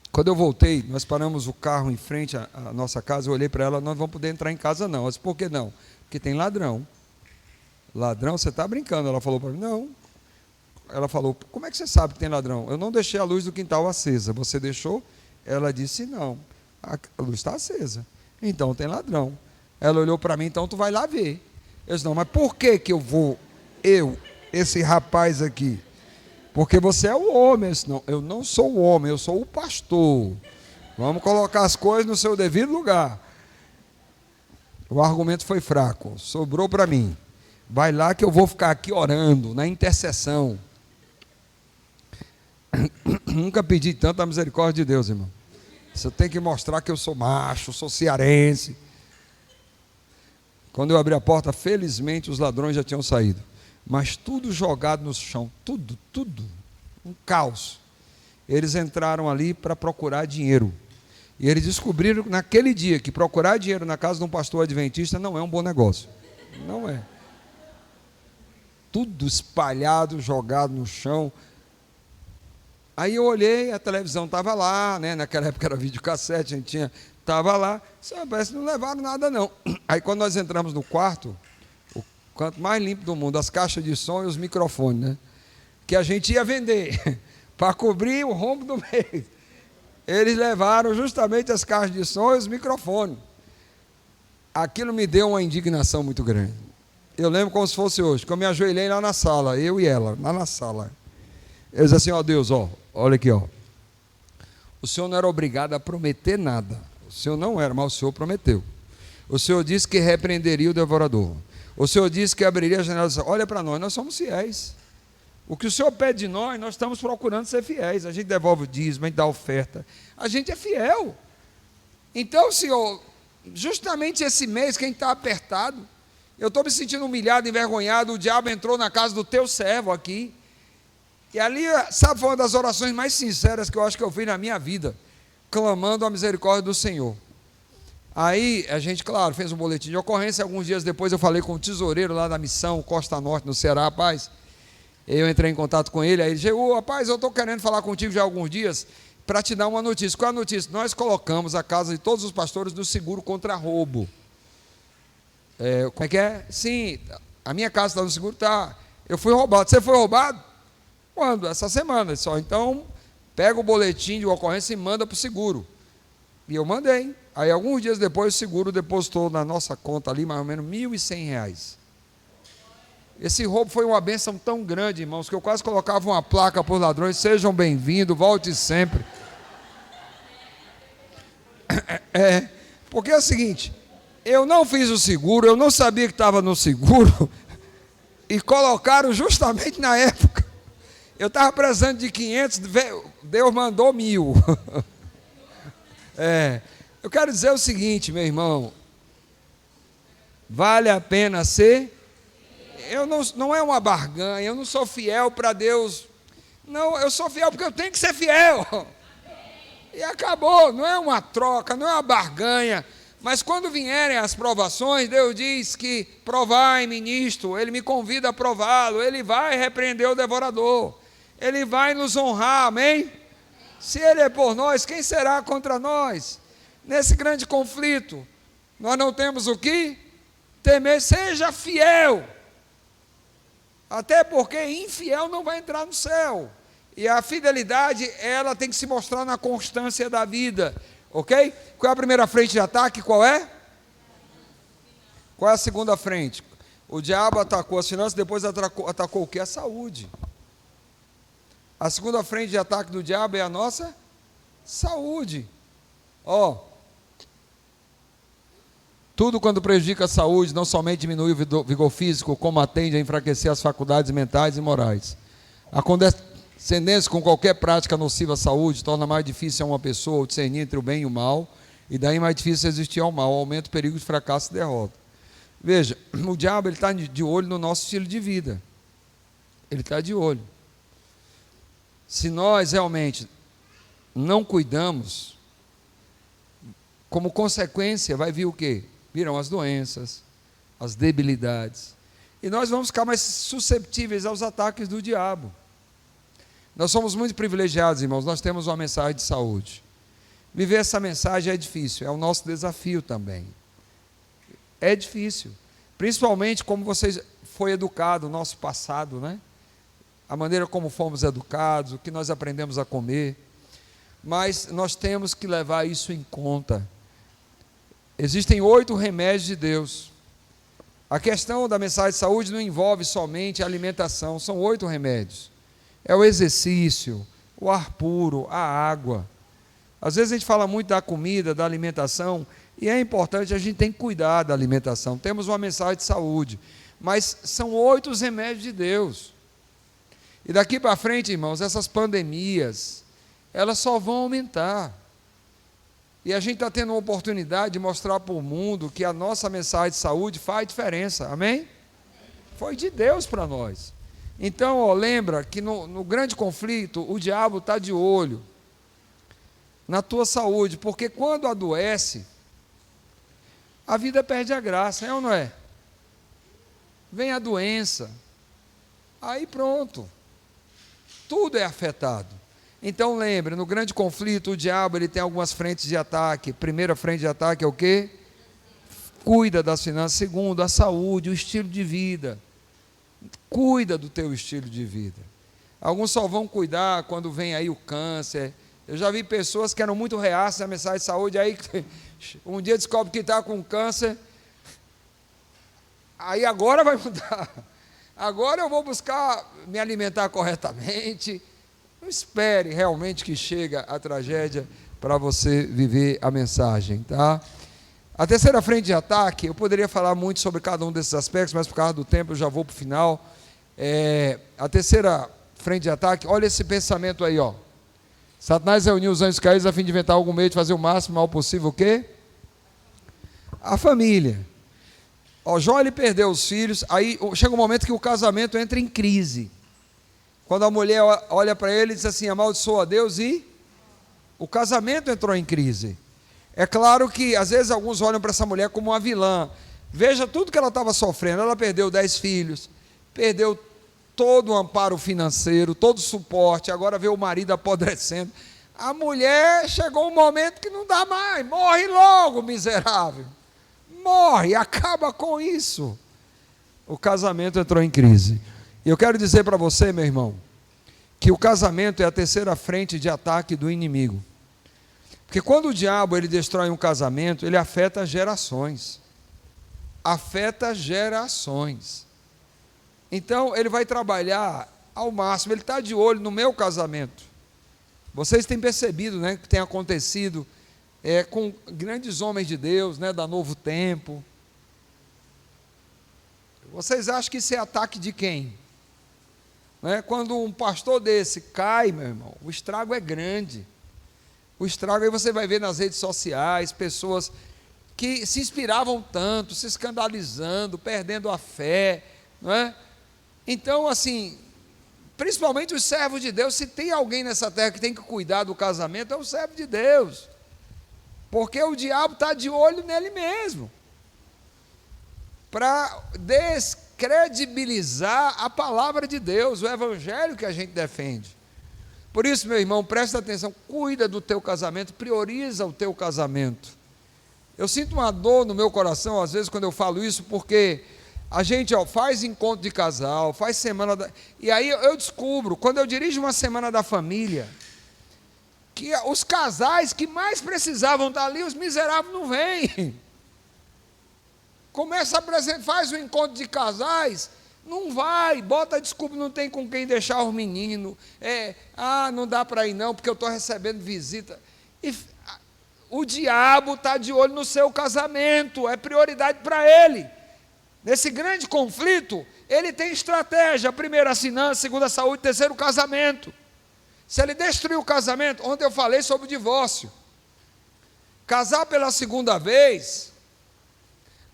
Quando eu voltei, nós paramos o carro em frente à nossa casa, eu olhei para ela, nós vamos poder entrar em casa não. Eu disse, por que não? Porque tem ladrão. Ladrão, você está brincando? Ela falou para mim, não. Ela falou, como é que você sabe que tem ladrão? Eu não deixei a luz do quintal acesa, você deixou? Ela disse, não, a luz está acesa, então tem ladrão. Ela olhou para mim, então tu vai lá ver. Eu disse, não, mas por que eu vou, esse rapaz aqui? Porque você é o homem. Eu disse, não, eu não sou o homem, eu sou o pastor. Vamos colocar as coisas no seu devido lugar. O argumento foi fraco, sobrou para mim. Vai lá que eu vou ficar aqui orando, na intercessão. Nunca pedi tanta misericórdia de Deus, irmão. Você tem que mostrar que eu sou macho, sou cearense. Quando eu abri a porta, felizmente os ladrões já tinham saído. Mas tudo jogado no chão, tudo, um caos. Eles entraram ali para procurar dinheiro. E eles descobriram naquele dia que procurar dinheiro na casa de um pastor adventista não é um bom negócio. Não é. Tudo espalhado, jogado no chão. Aí eu olhei, a televisão estava lá, né? Naquela época era videocassete, a gente estava lá. Parece que não levaram nada não. Aí quando nós entramos no quarto, o canto mais limpo do mundo, as caixas de som e os microfones, né? Que a gente ia vender, para cobrir o rombo do mês. Eles levaram justamente as caixas de som e os microfones. Aquilo me deu uma indignação muito grande. Eu lembro como se fosse hoje, que eu me ajoelhei lá na sala, eu e ela, lá na sala. Eu disse assim, ó Deus, ó, olha aqui, ó. O Senhor não era obrigado a prometer nada. O Senhor não era, mas o Senhor prometeu. O Senhor disse que repreenderia o devorador. O Senhor disse que abriria a janela. Olha para nós somos fiéis. O que o Senhor pede de nós estamos procurando ser fiéis. A gente devolve o dízimo, a gente dá oferta. A gente é fiel. Então, Senhor, justamente esse mês que a gente está apertado, eu estou me sentindo humilhado, envergonhado, o diabo entrou na casa do teu servo aqui. E ali, sabe, foi uma das orações mais sinceras que eu acho que eu fiz na minha vida, clamando a misericórdia do Senhor. Aí, a gente, claro, fez um boletim de ocorrência, alguns dias depois eu falei com o tesoureiro lá da missão Costa Norte, no Ceará, rapaz. Eu entrei em contato com ele, aí ele chegou, rapaz, eu estou querendo falar contigo já há alguns dias, para te dar uma notícia. Qual é a notícia? Nós colocamos a casa de todos os pastores no seguro contra roubo. Como é que é? Sim, a minha casa está no seguro, tá. Eu fui roubado. Você foi roubado? Quando? Essa semana só. Então, pega o boletim de ocorrência e manda para o seguro. E eu mandei. Aí, alguns dias depois, o seguro depositou na nossa conta ali, mais ou menos, R$1.100. Esse roubo foi uma bênção tão grande, irmãos, que eu quase colocava uma placa para os ladrões, sejam bem-vindos, volte sempre. Porque é o seguinte, eu não fiz o seguro, eu não sabia que estava no seguro, e colocaram justamente na época. Eu estava precisando de 500, Deus mandou 1.000. Eu quero dizer o seguinte, meu irmão, vale a pena ser... não é uma barganha, eu não sou fiel para Deus, não, eu sou fiel porque eu tenho que ser fiel, e acabou, não é uma troca, não é uma barganha, mas quando vierem as provações, Deus diz que provai-me nisto, Ele me convida a prová-lo, Ele vai repreender o devorador, Ele vai nos honrar, amém? Se Ele é por nós, quem será contra nós? Nesse grande conflito, nós não temos o que temer, seja fiel, até porque infiel não vai entrar no céu, e a fidelidade, ela tem que se mostrar na constância da vida, ok? Qual é a primeira frente de ataque? Qual é? Qual é a segunda frente? O diabo atacou as finanças, depois atacou o que? A saúde. A segunda frente de ataque do diabo é a nossa saúde. Tudo quando prejudica a saúde, não somente diminui o vigor físico, como tende a enfraquecer as faculdades mentais e morais. A condescendência com qualquer prática nociva à saúde torna mais difícil a uma pessoa discernir entre o bem e o mal, e daí mais difícil resistir ao mal, aumenta o perigo de fracasso e derrota. Veja, o diabo está de olho no nosso estilo de vida. Ele está de olho. Se nós realmente não cuidamos, como consequência vai vir o quê? Virão as doenças, as debilidades. E nós vamos ficar mais susceptíveis aos ataques do diabo. Nós somos muito privilegiados, irmãos, nós temos uma mensagem de saúde. Viver essa mensagem é difícil, é o nosso desafio também. É difícil, principalmente como você foi educado, o nosso passado, né? A maneira como fomos educados, o que nós aprendemos a comer. Mas nós temos que levar isso em conta. Existem 8 remédios de Deus. A questão da mensagem de saúde não envolve somente a alimentação, são 8 remédios. É o exercício, o ar puro, a água. Às vezes a gente fala muito da comida, da alimentação, e é importante, a gente tem que cuidar da alimentação. Temos uma mensagem de saúde, mas são 8 os remédios de Deus. E daqui para frente, irmãos, essas pandemias, elas só vão aumentar. E a gente está tendo uma oportunidade de mostrar para o mundo que a nossa mensagem de saúde faz diferença, amém? Foi de Deus para nós. Então, lembra que no grande conflito, o diabo está de olho na tua saúde, porque quando adoece, a vida perde a graça, é ou não é? Vem a doença, aí pronto, tudo é afetado. Então lembre, no grande conflito, o diabo ele tem algumas frentes de ataque. Primeira frente de ataque é o quê? Cuida das finanças. Segundo, a saúde, o estilo de vida. Cuida do teu estilo de vida. Alguns só vão cuidar quando vem aí o câncer. Eu já vi pessoas que eram muito reaças à mensagem de saúde, aí um dia descobre que está com câncer, aí agora vai mudar. Agora eu vou buscar me alimentar corretamente. Não espere realmente que chegue a tragédia para você viver a mensagem, tá? A terceira frente de ataque, eu poderia falar muito sobre cada um desses aspectos, mas por causa do tempo eu já vou para o final. A terceira frente de ataque, olha esse pensamento aí, ó. Satanás reuniu os anjos caídos a fim de inventar algum meio de fazer o máximo mal possível o quê? A família. Ó, Jó ele perdeu os filhos, aí chega um momento que o casamento entra em crise. Quando a mulher olha para ele e diz assim, amaldiçoa a Deus, e o casamento entrou em crise. É claro que às vezes alguns olham para essa mulher como uma vilã. Veja tudo que ela estava sofrendo. Ela perdeu 10 filhos, perdeu todo o amparo financeiro, todo o suporte, agora vê o marido apodrecendo. A mulher chegou um momento que não dá mais, morre logo, miserável. Morre, acaba com isso. O casamento entrou em crise. E eu quero dizer para você, meu irmão, que o casamento é a terceira frente de ataque do inimigo. Porque quando o diabo ele destrói um casamento, ele afeta gerações. Afeta gerações. Então, ele vai trabalhar ao máximo, ele está de olho no meu casamento. Vocês têm percebido, né, que tem acontecido com grandes homens de Deus, né, da Novo Tempo. Vocês acham que isso é ataque de quem? Né? Quando um pastor desse cai, meu irmão, o estrago é grande. O estrago aí você vai ver nas redes sociais, pessoas que se inspiravam tanto, se escandalizando, perdendo a fé, não é? Então, assim, principalmente os servos de Deus, se tem alguém nessa terra que tem que cuidar do casamento, é o servo de Deus, porque o diabo está de olho nele mesmo, para descredibilizar a palavra de Deus, o evangelho que a gente defende. Por isso, meu irmão, presta atenção, cuida do teu casamento, prioriza o teu casamento. Eu sinto uma dor no meu coração, às vezes, quando eu falo isso, porque a gente faz encontro de casal, faz semana e aí eu descubro, quando eu dirijo uma semana da família, que os casais que mais precisavam estar ali, os miseráveis não vêm. Começa a apresentar, faz um encontro de casais, não vai, bota desculpa, não tem com quem deixar os meninos, não dá para ir não, porque eu estou recebendo visita. E o diabo está de olho no seu casamento, é prioridade para ele. Nesse grande conflito, ele tem estratégia: primeiro a finança, segundo a saúde, terceiro o casamento. Se ele destruir o casamento, ontem eu falei sobre o divórcio. Casar pela segunda vez,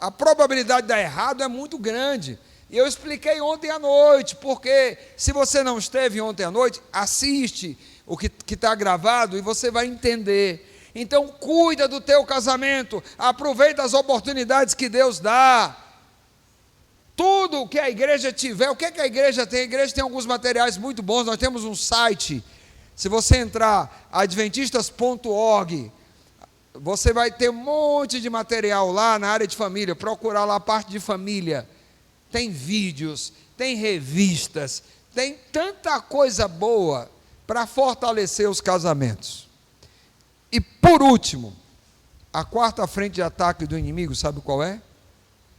A probabilidade de dar errado é muito grande. E eu expliquei ontem à noite, porque se você não esteve ontem à noite, assiste o que está gravado e você vai entender. Então cuida do teu casamento, aproveita as oportunidades que Deus dá. Tudo que a igreja tiver, o que é que a igreja tem? A igreja tem alguns materiais muito bons, nós temos um site, se você entrar, adventistas.org, você vai ter um monte de material lá na área de família, procurar lá a parte de família, tem vídeos, tem revistas, tem tanta coisa boa para fortalecer os casamentos. E por último, a quarta frente de ataque do inimigo, sabe qual é?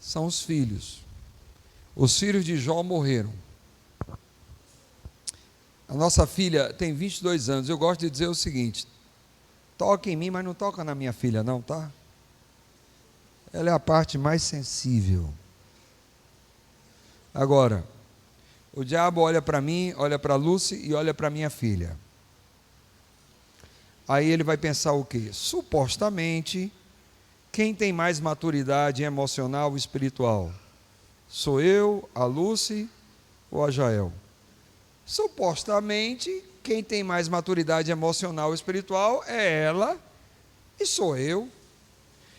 São os filhos. Os filhos de Jó morreram. A nossa filha tem 22 anos. Eu gosto de dizer o seguinte: toca em mim, mas não toca na minha filha não, tá? Ela é a parte mais sensível. Agora, o diabo olha para mim, olha para a Lucy e olha para minha filha. Aí ele vai pensar o quê? Supostamente, quem tem mais maturidade emocional e espiritual? Sou eu, a Lucy ou a Jael? Supostamente, quem tem mais maturidade emocional e espiritual é ela e sou eu.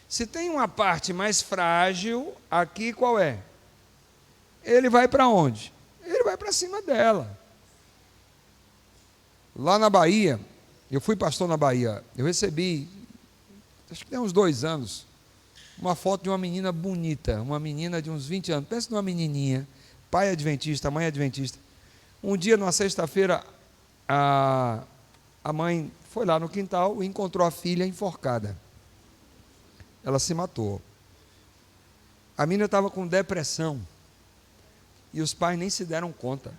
Se tem uma parte mais frágil, aqui qual é? Ele vai para onde? Ele vai para cima dela. Lá na Bahia, eu fui pastor na Bahia, eu recebi, acho que tem uns 2 anos, uma foto de uma menina bonita, uma menina de uns 20 anos, pensa numa menininha, pai adventista, mãe adventista. Um dia, numa sexta-feira, a mãe foi lá no quintal e encontrou a filha enforcada. Ela se matou. A menina estava com depressão e os pais nem se deram conta.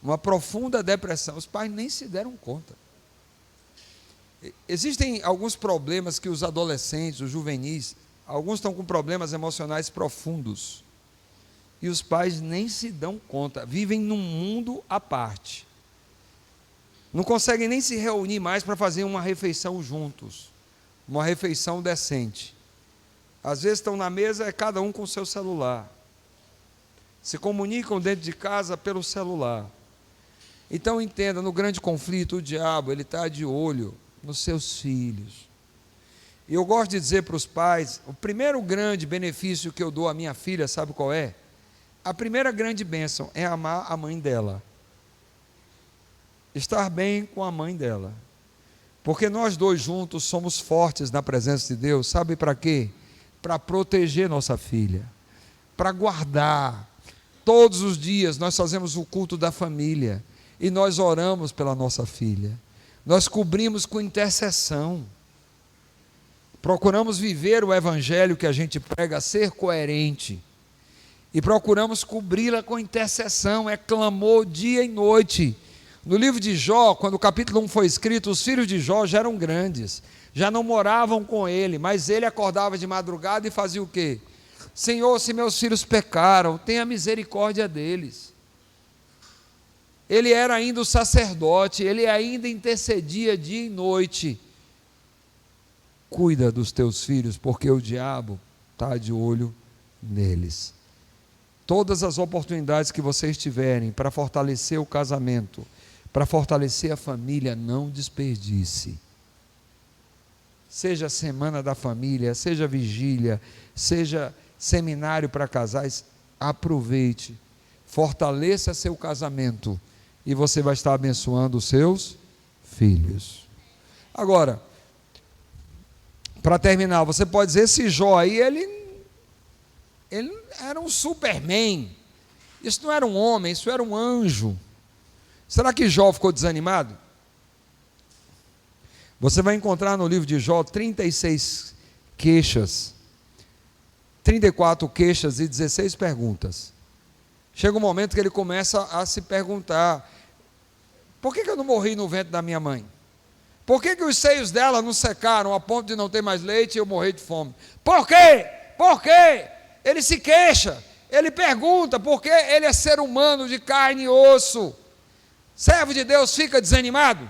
Uma profunda depressão, os pais nem se deram conta. Existem alguns problemas que os adolescentes, os juvenis, alguns estão com problemas emocionais profundos e os pais nem se dão conta, vivem num mundo à parte, não conseguem nem se reunir mais para fazer uma refeição juntos, uma refeição decente. Às vezes estão na mesa, é cada um com o seu celular, se comunicam dentro de casa pelo celular. Então entenda, no grande conflito, o diabo, ele está de olho nos seus filhos. E eu gosto de dizer para os pais, o primeiro grande benefício que eu dou à minha filha, sabe qual é? A primeira grande bênção é amar a mãe dela. Estar bem com a mãe dela. Porque nós dois juntos somos fortes na presença de Deus. Sabe para quê? Para proteger nossa filha. Para guardar. Todos os dias nós fazemos o culto da família. E nós oramos pela nossa filha. Nós cobrimos com intercessão. Procuramos viver o evangelho que a gente prega, ser coerente. E procuramos cobri-la com intercessão, é clamor dia e noite. No livro de Jó, quando o capítulo 1 foi escrito, os filhos de Jó já eram grandes, já não moravam com ele, mas ele acordava de madrugada e fazia o quê? Senhor, se meus filhos pecaram, tenha misericórdia deles. Ele era ainda o sacerdote, ele ainda intercedia dia e noite. Cuida dos teus filhos, porque o diabo está de olho neles. Todas as oportunidades que vocês tiverem para fortalecer o casamento, para fortalecer a família, não desperdice. Seja semana da família, seja vigília, seja seminário para casais, aproveite, fortaleça seu casamento e você vai estar abençoando os seus filhos. Agora, para terminar, você pode dizer, esse Jó aí, ele era um Superman, isso não era um homem, isso era um anjo. Será que Jó ficou desanimado? Você vai encontrar no livro de Jó 36 queixas, 34 queixas e 16 perguntas. Chega um momento que ele começa a se perguntar, por que eu não morri no ventre da minha mãe? Por que os seios dela não secaram a ponto de não ter mais leite e eu morrer de fome? Por quê? Por quê? Ele se queixa, ele pergunta, porque ele é ser humano de carne e osso. Servo de Deus fica desanimado?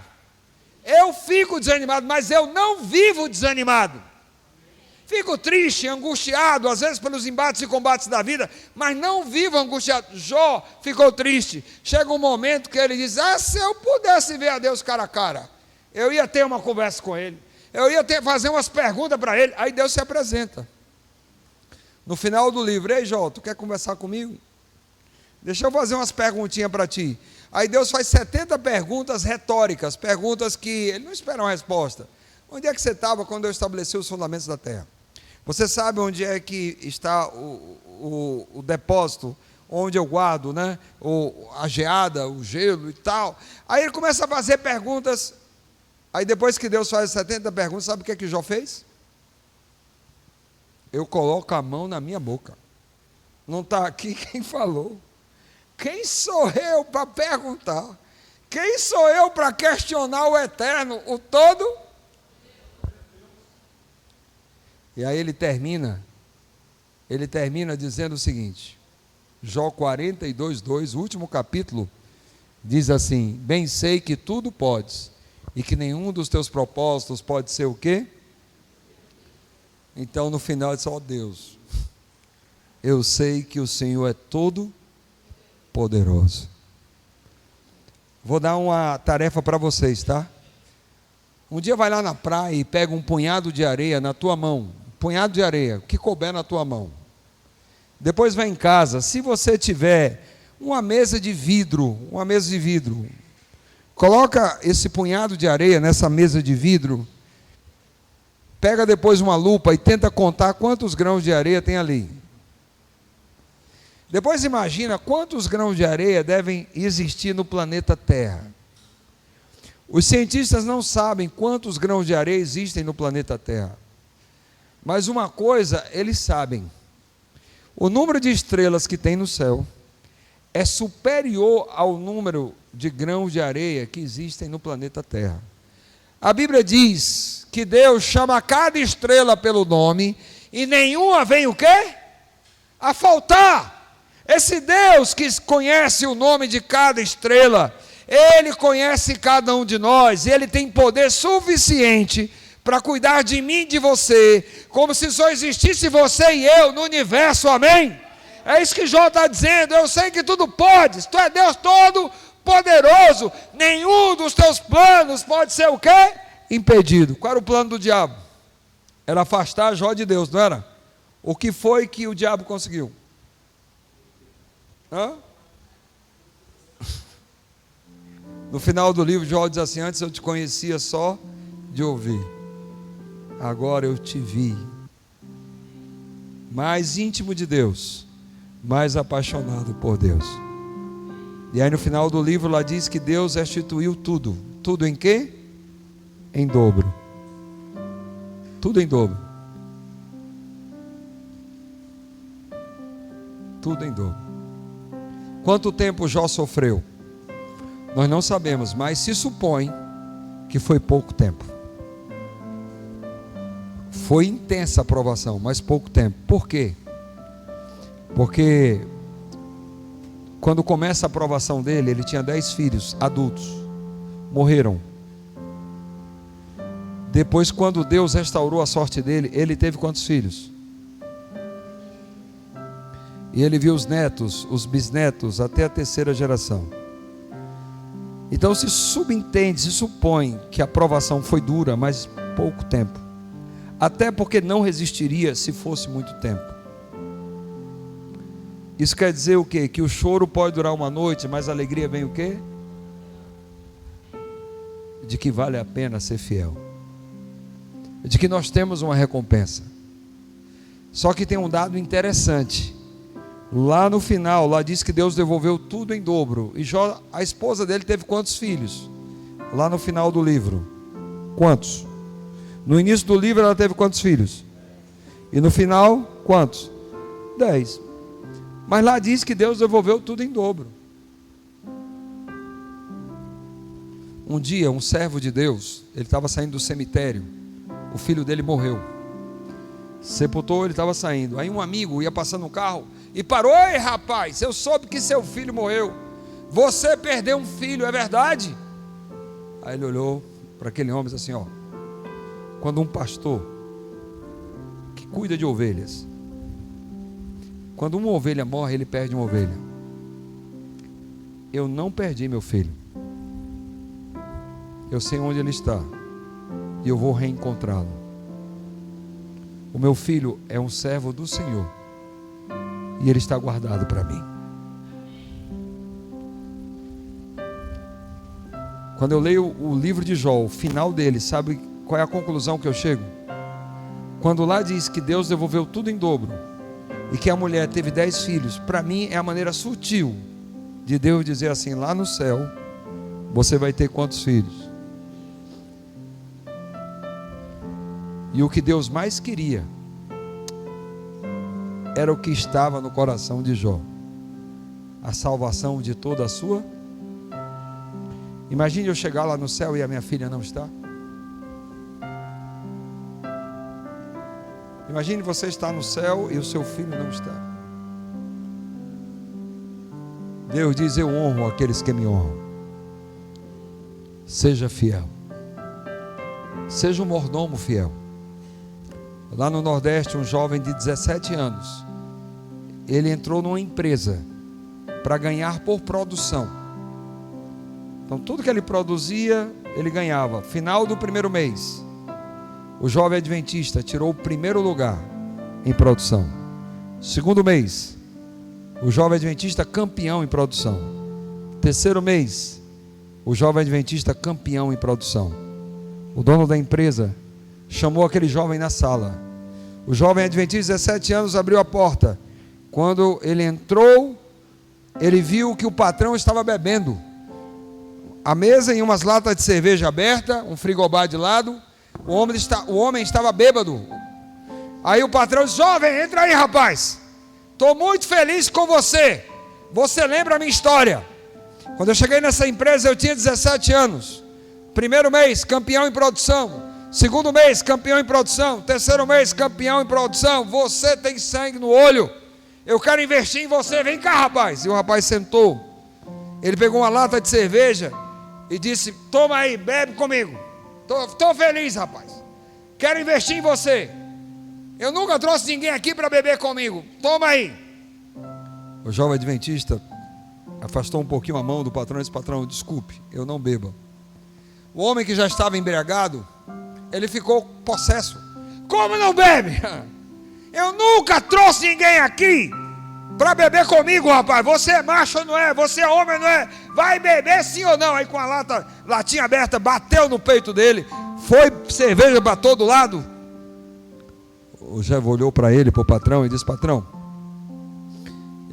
Eu fico desanimado, mas eu não vivo desanimado. Fico triste, angustiado, às vezes pelos embates e combates da vida, mas não vivo angustiado. Jó ficou triste. Chega um momento que ele diz: se eu pudesse ver a Deus cara a cara, eu ia ter uma conversa com ele, eu ia fazer umas perguntas para ele. Aí Deus se apresenta. No final do livro: ei Jó, tu quer conversar comigo? Deixa eu fazer umas perguntinhas para ti. Aí Deus faz 70 perguntas retóricas, perguntas que ele não espera uma resposta. Onde é que você estava quando eu estabeleci os fundamentos da terra? Você sabe onde é que está o depósito, onde eu guardo, né? A geada, o gelo e tal. Aí ele começa a fazer perguntas. Aí depois que Deus faz 70 perguntas, sabe o que é que Jó fez? Eu coloco a mão na minha boca. Não está aqui quem falou. Quem sou eu para perguntar? Quem sou eu para questionar o eterno, o todo? E aí ele termina dizendo o seguinte, Jó 42:2, o último capítulo, diz assim: bem sei que tudo podes, e que nenhum dos teus propósitos pode ser o quê? Então no final ele diz: ó Deus, eu sei que o Senhor é todo poderoso. Vou dar uma tarefa para vocês, tá? Um dia vai lá na praia e pega um punhado de areia na tua mão, punhado de areia, o que couber na tua mão. Depois vai em casa, se você tiver uma mesa de vidro, coloca esse punhado de areia nessa mesa de vidro, pega depois uma lupa e tenta contar quantos grãos de areia tem ali. Depois imagina quantos grãos de areia devem existir no planeta Terra. Os cientistas não sabem quantos grãos de areia existem no planeta Terra. Mas uma coisa eles sabem: o número de estrelas que tem no céu é superior ao número de grãos de areia que existem no planeta Terra. A Bíblia diz que Deus chama cada estrela pelo nome e nenhuma vem o quê? A faltar. Esse Deus que conhece o nome de cada estrela, Ele conhece cada um de nós, e Ele tem poder suficiente para cuidar de mim e de você, como se só existisse você e eu no universo, amém? É isso que Jó está dizendo: eu sei que tudo podes, tu é Deus todo poderoso, nenhum dos teus planos pode ser o quê? Impedido. Qual era o plano do diabo? Era afastar Jó de Deus, não era? O que foi que o diabo conseguiu? No final do livro, Jó diz assim: antes eu te conhecia só de ouvir, agora eu te vi, mais íntimo de Deus, mais apaixonado por Deus. E aí no final do livro lá diz que Deus restituiu tudo. Tudo em quê? Em dobro. Tudo em dobro. Tudo em dobro. Quanto tempo Jó sofreu? Nós não sabemos, mas se supõe que foi pouco tempo. Foi intensa a provação, mas pouco tempo. Por quê? Porque quando começa a provação dele, ele tinha 10 filhos adultos, morreram. Depois, quando Deus restaurou a sorte dele, ele teve quantos filhos? E ele viu os netos, os bisnetos, até a 3ª geração. Então se subentende, se supõe que a provação foi dura, mas pouco tempo. Até porque não resistiria se fosse muito tempo. Isso quer dizer o quê? Que o choro pode durar uma noite, mas a alegria vem o quê? De que vale a pena ser fiel. De que nós temos uma recompensa. Só que tem um dado interessante. Lá no final, lá diz que Deus devolveu tudo em dobro. E Jó, a esposa dele, teve quantos filhos? Lá no final do livro. Quantos? No início do livro ela teve quantos filhos? E no final, quantos? 10. Mas lá diz que Deus devolveu tudo em dobro. Um dia, um servo de Deus, ele estava saindo do cemitério. O filho dele morreu. Sepultou, ele estava saindo. Aí um amigo ia passando no carro e parou: ei rapaz, eu soube que seu filho morreu. Você perdeu um filho, é verdade? Aí ele olhou para aquele homem e disse assim: ó, quando um pastor que cuida de ovelhas. Quando uma ovelha morre, ele perde uma ovelha. Eu não perdi meu filho. Eu sei onde ele está e eu vou reencontrá-lo. O meu filho é um servo do Senhor e ele está guardado para mim. Quando eu leio o livro de Jó, o final dele, sabe qual é a conclusão que eu chego? Quando lá diz que Deus devolveu tudo em dobro e que a mulher teve 10 filhos, para mim é a maneira sutil de Deus dizer assim: lá no céu você vai ter quantos filhos? E o que Deus mais queria era o que estava no coração de Jó: a salvação de toda a sua. Imagine eu chegar lá no céu e a minha filha não está. Imagine você estar no céu e o seu filho não está. Deus diz: eu honro aqueles que me honram. Seja fiel. Seja um mordomo fiel. Lá no Nordeste, um jovem de 17 anos, ele entrou numa empresa para ganhar por produção. Então tudo que ele produzia, ele ganhava. Final do primeiro mês, o jovem adventista tirou o primeiro lugar em produção. Segundo mês, o jovem adventista campeão em produção. Terceiro mês, o jovem adventista campeão em produção. O dono da empresa chamou aquele jovem na sala. O jovem adventista, 17 anos, abriu a porta. Quando ele entrou, ele viu que o patrão estava bebendo. A mesa em umas latas de cerveja aberta, um frigobar de lado. O homem estava bêbado. Aí o patrão disse: jovem, entra aí, rapaz. Estou muito feliz com você. Você lembra a minha história? Quando eu cheguei nessa empresa, eu tinha 17 anos. Primeiro mês, campeão em produção. Segundo mês, campeão em produção. Terceiro mês, campeão em produção. Você tem sangue no olho. Eu quero investir em você. Vem cá, rapaz. E o rapaz sentou. Ele pegou uma lata de cerveja e disse: toma aí, bebe comigo. Estou feliz, rapaz. Quero investir em você. Eu nunca trouxe ninguém aqui para beber comigo. Toma aí. O jovem adventista afastou um pouquinho a mão do patrão e disse: patrão, desculpe, eu não bebo. O homem que já estava embriagado, ele ficou possesso. Como não bebe? Eu nunca trouxe ninguém aqui para beber comigo, rapaz. Você é macho ou não é? Você é homem ou não é? Vai beber sim ou não? Aí com a latinha aberta, bateu no peito dele. Foi cerveja para todo lado. O Jevo olhou para ele, para o patrão, e disse: patrão,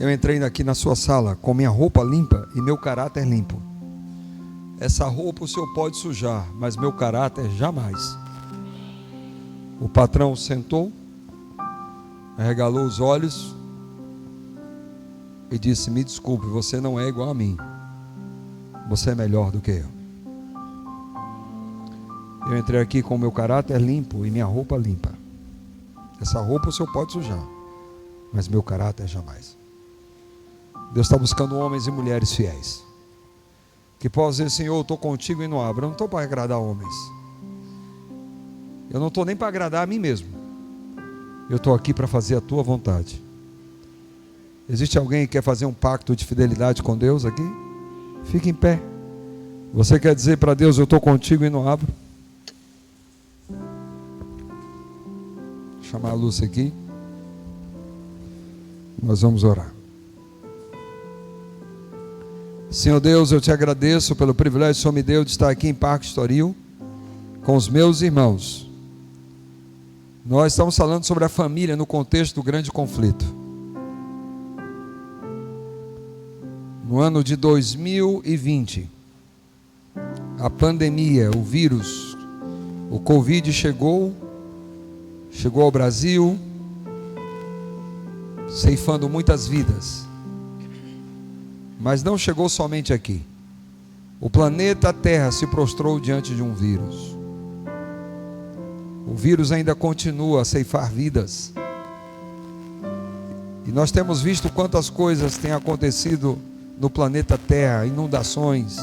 eu entrei aqui na sua sala com minha roupa limpa e meu caráter limpo. Essa roupa o senhor pode sujar, mas meu caráter jamais. O patrão sentou, arregalou os olhos e disse: me desculpe, você não é igual a mim. Você é melhor do que eu. Eu entrei aqui com o meu caráter limpo e minha roupa limpa. Essa roupa o senhor pode sujar, mas meu caráter jamais. Deus está buscando homens e mulheres fiéis, que possam dizer: Senhor, eu estou contigo e não abro. Eu não estou para agradar homens. Eu não estou nem para agradar a mim mesmo. Eu estou aqui para fazer a tua vontade. Existe alguém que quer fazer um pacto de fidelidade com Deus aqui? Fique em pé. Você quer dizer para Deus: eu estou contigo e não abro? Vou chamar a Lúcia aqui. Nós vamos orar. Senhor Deus, eu te agradeço pelo privilégio que o Senhor me deu de estar aqui em Parque Estoril com os meus irmãos. Nós estamos falando sobre a família no contexto do grande conflito. No ano de 2020, a pandemia, o vírus, o Covid chegou ao Brasil, ceifando muitas vidas. Mas não chegou somente aqui. O planeta Terra se prostrou diante de um vírus. O vírus ainda continua a ceifar vidas. E nós temos visto quantas coisas têm acontecido no planeta Terra: inundações,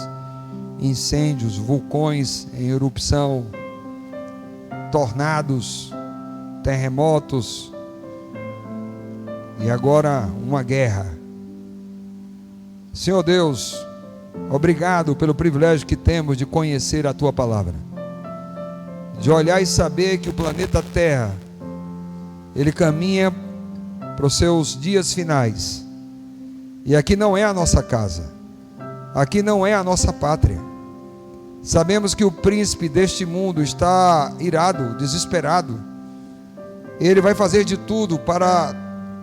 incêndios, vulcões em erupção, tornados, terremotos, e agora uma guerra. Senhor Deus, obrigado pelo privilégio que temos de conhecer a Tua palavra, de olhar e saber que o planeta Terra, ele caminha para os seus dias finais, e aqui não é a nossa casa, aqui não é a nossa pátria. Sabemos que o príncipe deste mundo está irado, desesperado. Ele vai fazer de tudo para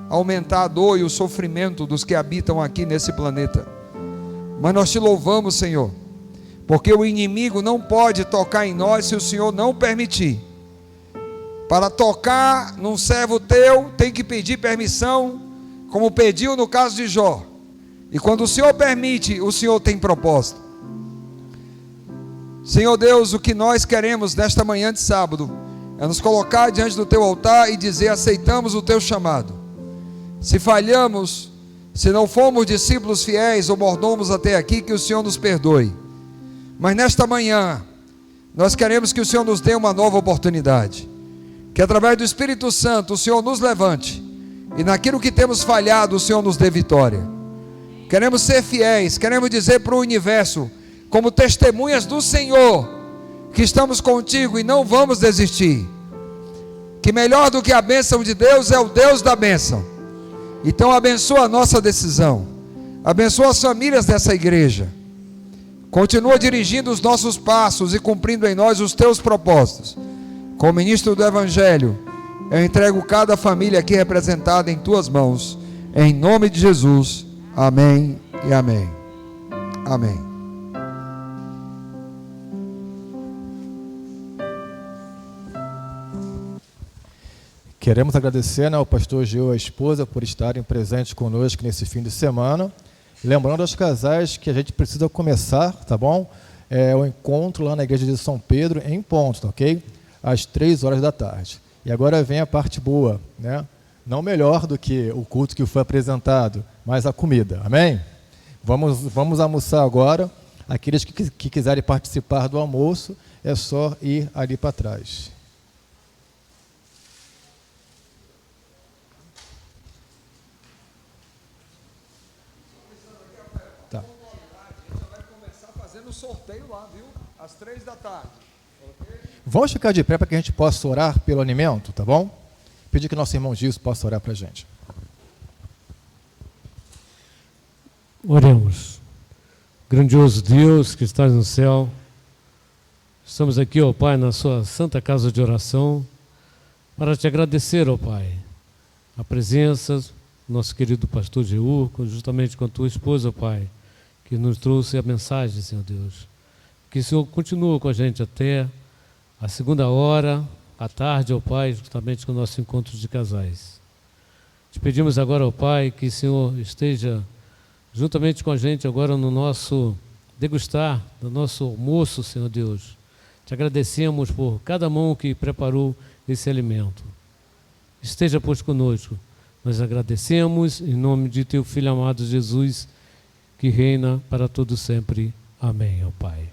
aumentar a dor e o sofrimento dos que habitam aqui nesse planeta. Mas nós te louvamos, Senhor, porque o inimigo não pode tocar em nós se o Senhor não permitir. Para tocar num servo teu, tem que pedir permissão, como pediu no caso de Jó. E quando o Senhor permite, o Senhor tem propósito. Senhor Deus, o que nós queremos nesta manhã de sábado é nos colocar diante do teu altar e dizer: aceitamos o teu chamado. Se falhamos, se não fomos discípulos fiéis ou mordomos até aqui, que o Senhor nos perdoe. Mas nesta manhã, nós queremos que o Senhor nos dê uma nova oportunidade, que através do Espírito Santo o Senhor nos levante, e naquilo que temos falhado o Senhor nos dê vitória. Queremos ser fiéis, queremos dizer para o universo, como testemunhas do Senhor, que estamos contigo e não vamos desistir, que melhor do que a bênção de Deus é o Deus da bênção. Então abençoa a nossa decisão, abençoa as famílias dessa igreja, continua dirigindo os nossos passos e cumprindo em nós os teus propósitos. Como ministro do Evangelho, eu entrego cada família aqui representada em tuas mãos, em nome de Jesus, amém e amém. Amém. Queremos agradecer, ao pastor Gil e a esposa por estarem presentes conosco nesse fim de semana. Lembrando aos casais que a gente precisa começar, tá bom? O encontro lá na igreja de São Pedro em ponto, tá, ok? Às 3h da tarde. E agora vem a parte boa, né? Não melhor do que o culto que foi apresentado, mas a comida, amém? Vamos almoçar agora. Aqueles que quiserem participar do almoço, é só ir ali para trás. Tá. Vai começar fazendo o sorteio lá, viu? Às 3 da tarde. Okay? Vamos ficar de pé para que a gente possa orar pelo alimento, tá bom? Pedir que nosso irmão Gilson possa orar para a gente. Oremos. Grandioso Deus que estás no céu, estamos aqui, ó Pai, na sua santa casa de oração, para te agradecer, ó Pai, a presença do nosso querido pastor Geu, justamente com a tua esposa, ó Pai, que nos trouxe a mensagem, Senhor Deus. Que o Senhor continue com a gente até a 2h, à tarde, ó Pai, justamente com o nosso encontro de casais. Te pedimos agora, ó Pai, que o Senhor esteja juntamente com a gente agora no nosso degustar, no nosso almoço, Senhor Deus. Te agradecemos por cada mão que preparou esse alimento. Esteja, pois, conosco. Nós agradecemos em nome de teu Filho amado Jesus, que reina para todo sempre. Amém, ó Pai.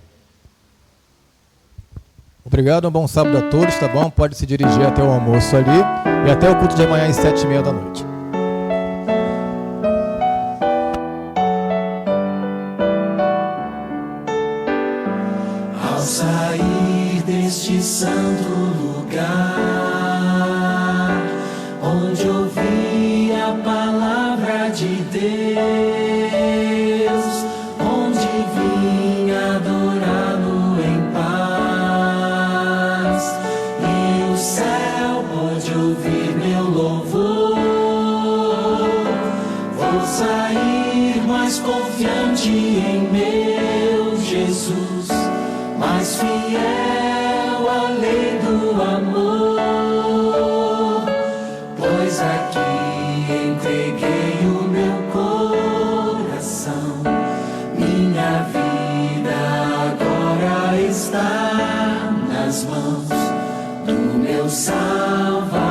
Obrigado, um bom sábado a todos, tá bom? Pode se dirigir até o almoço ali e até o culto de amanhã às 7h30 da noite. Ao sair deste santo lugar, onde ouvi a palavra de Deus, onde vim adorá-lo em paz, e o céu pode ouvir meu louvor. Vou sair mais confiante em meu Jesus, mais fiel à lei do amor, pois aqui entreguei o meu coração. Minha vida agora está nas mãos do meu Salvador.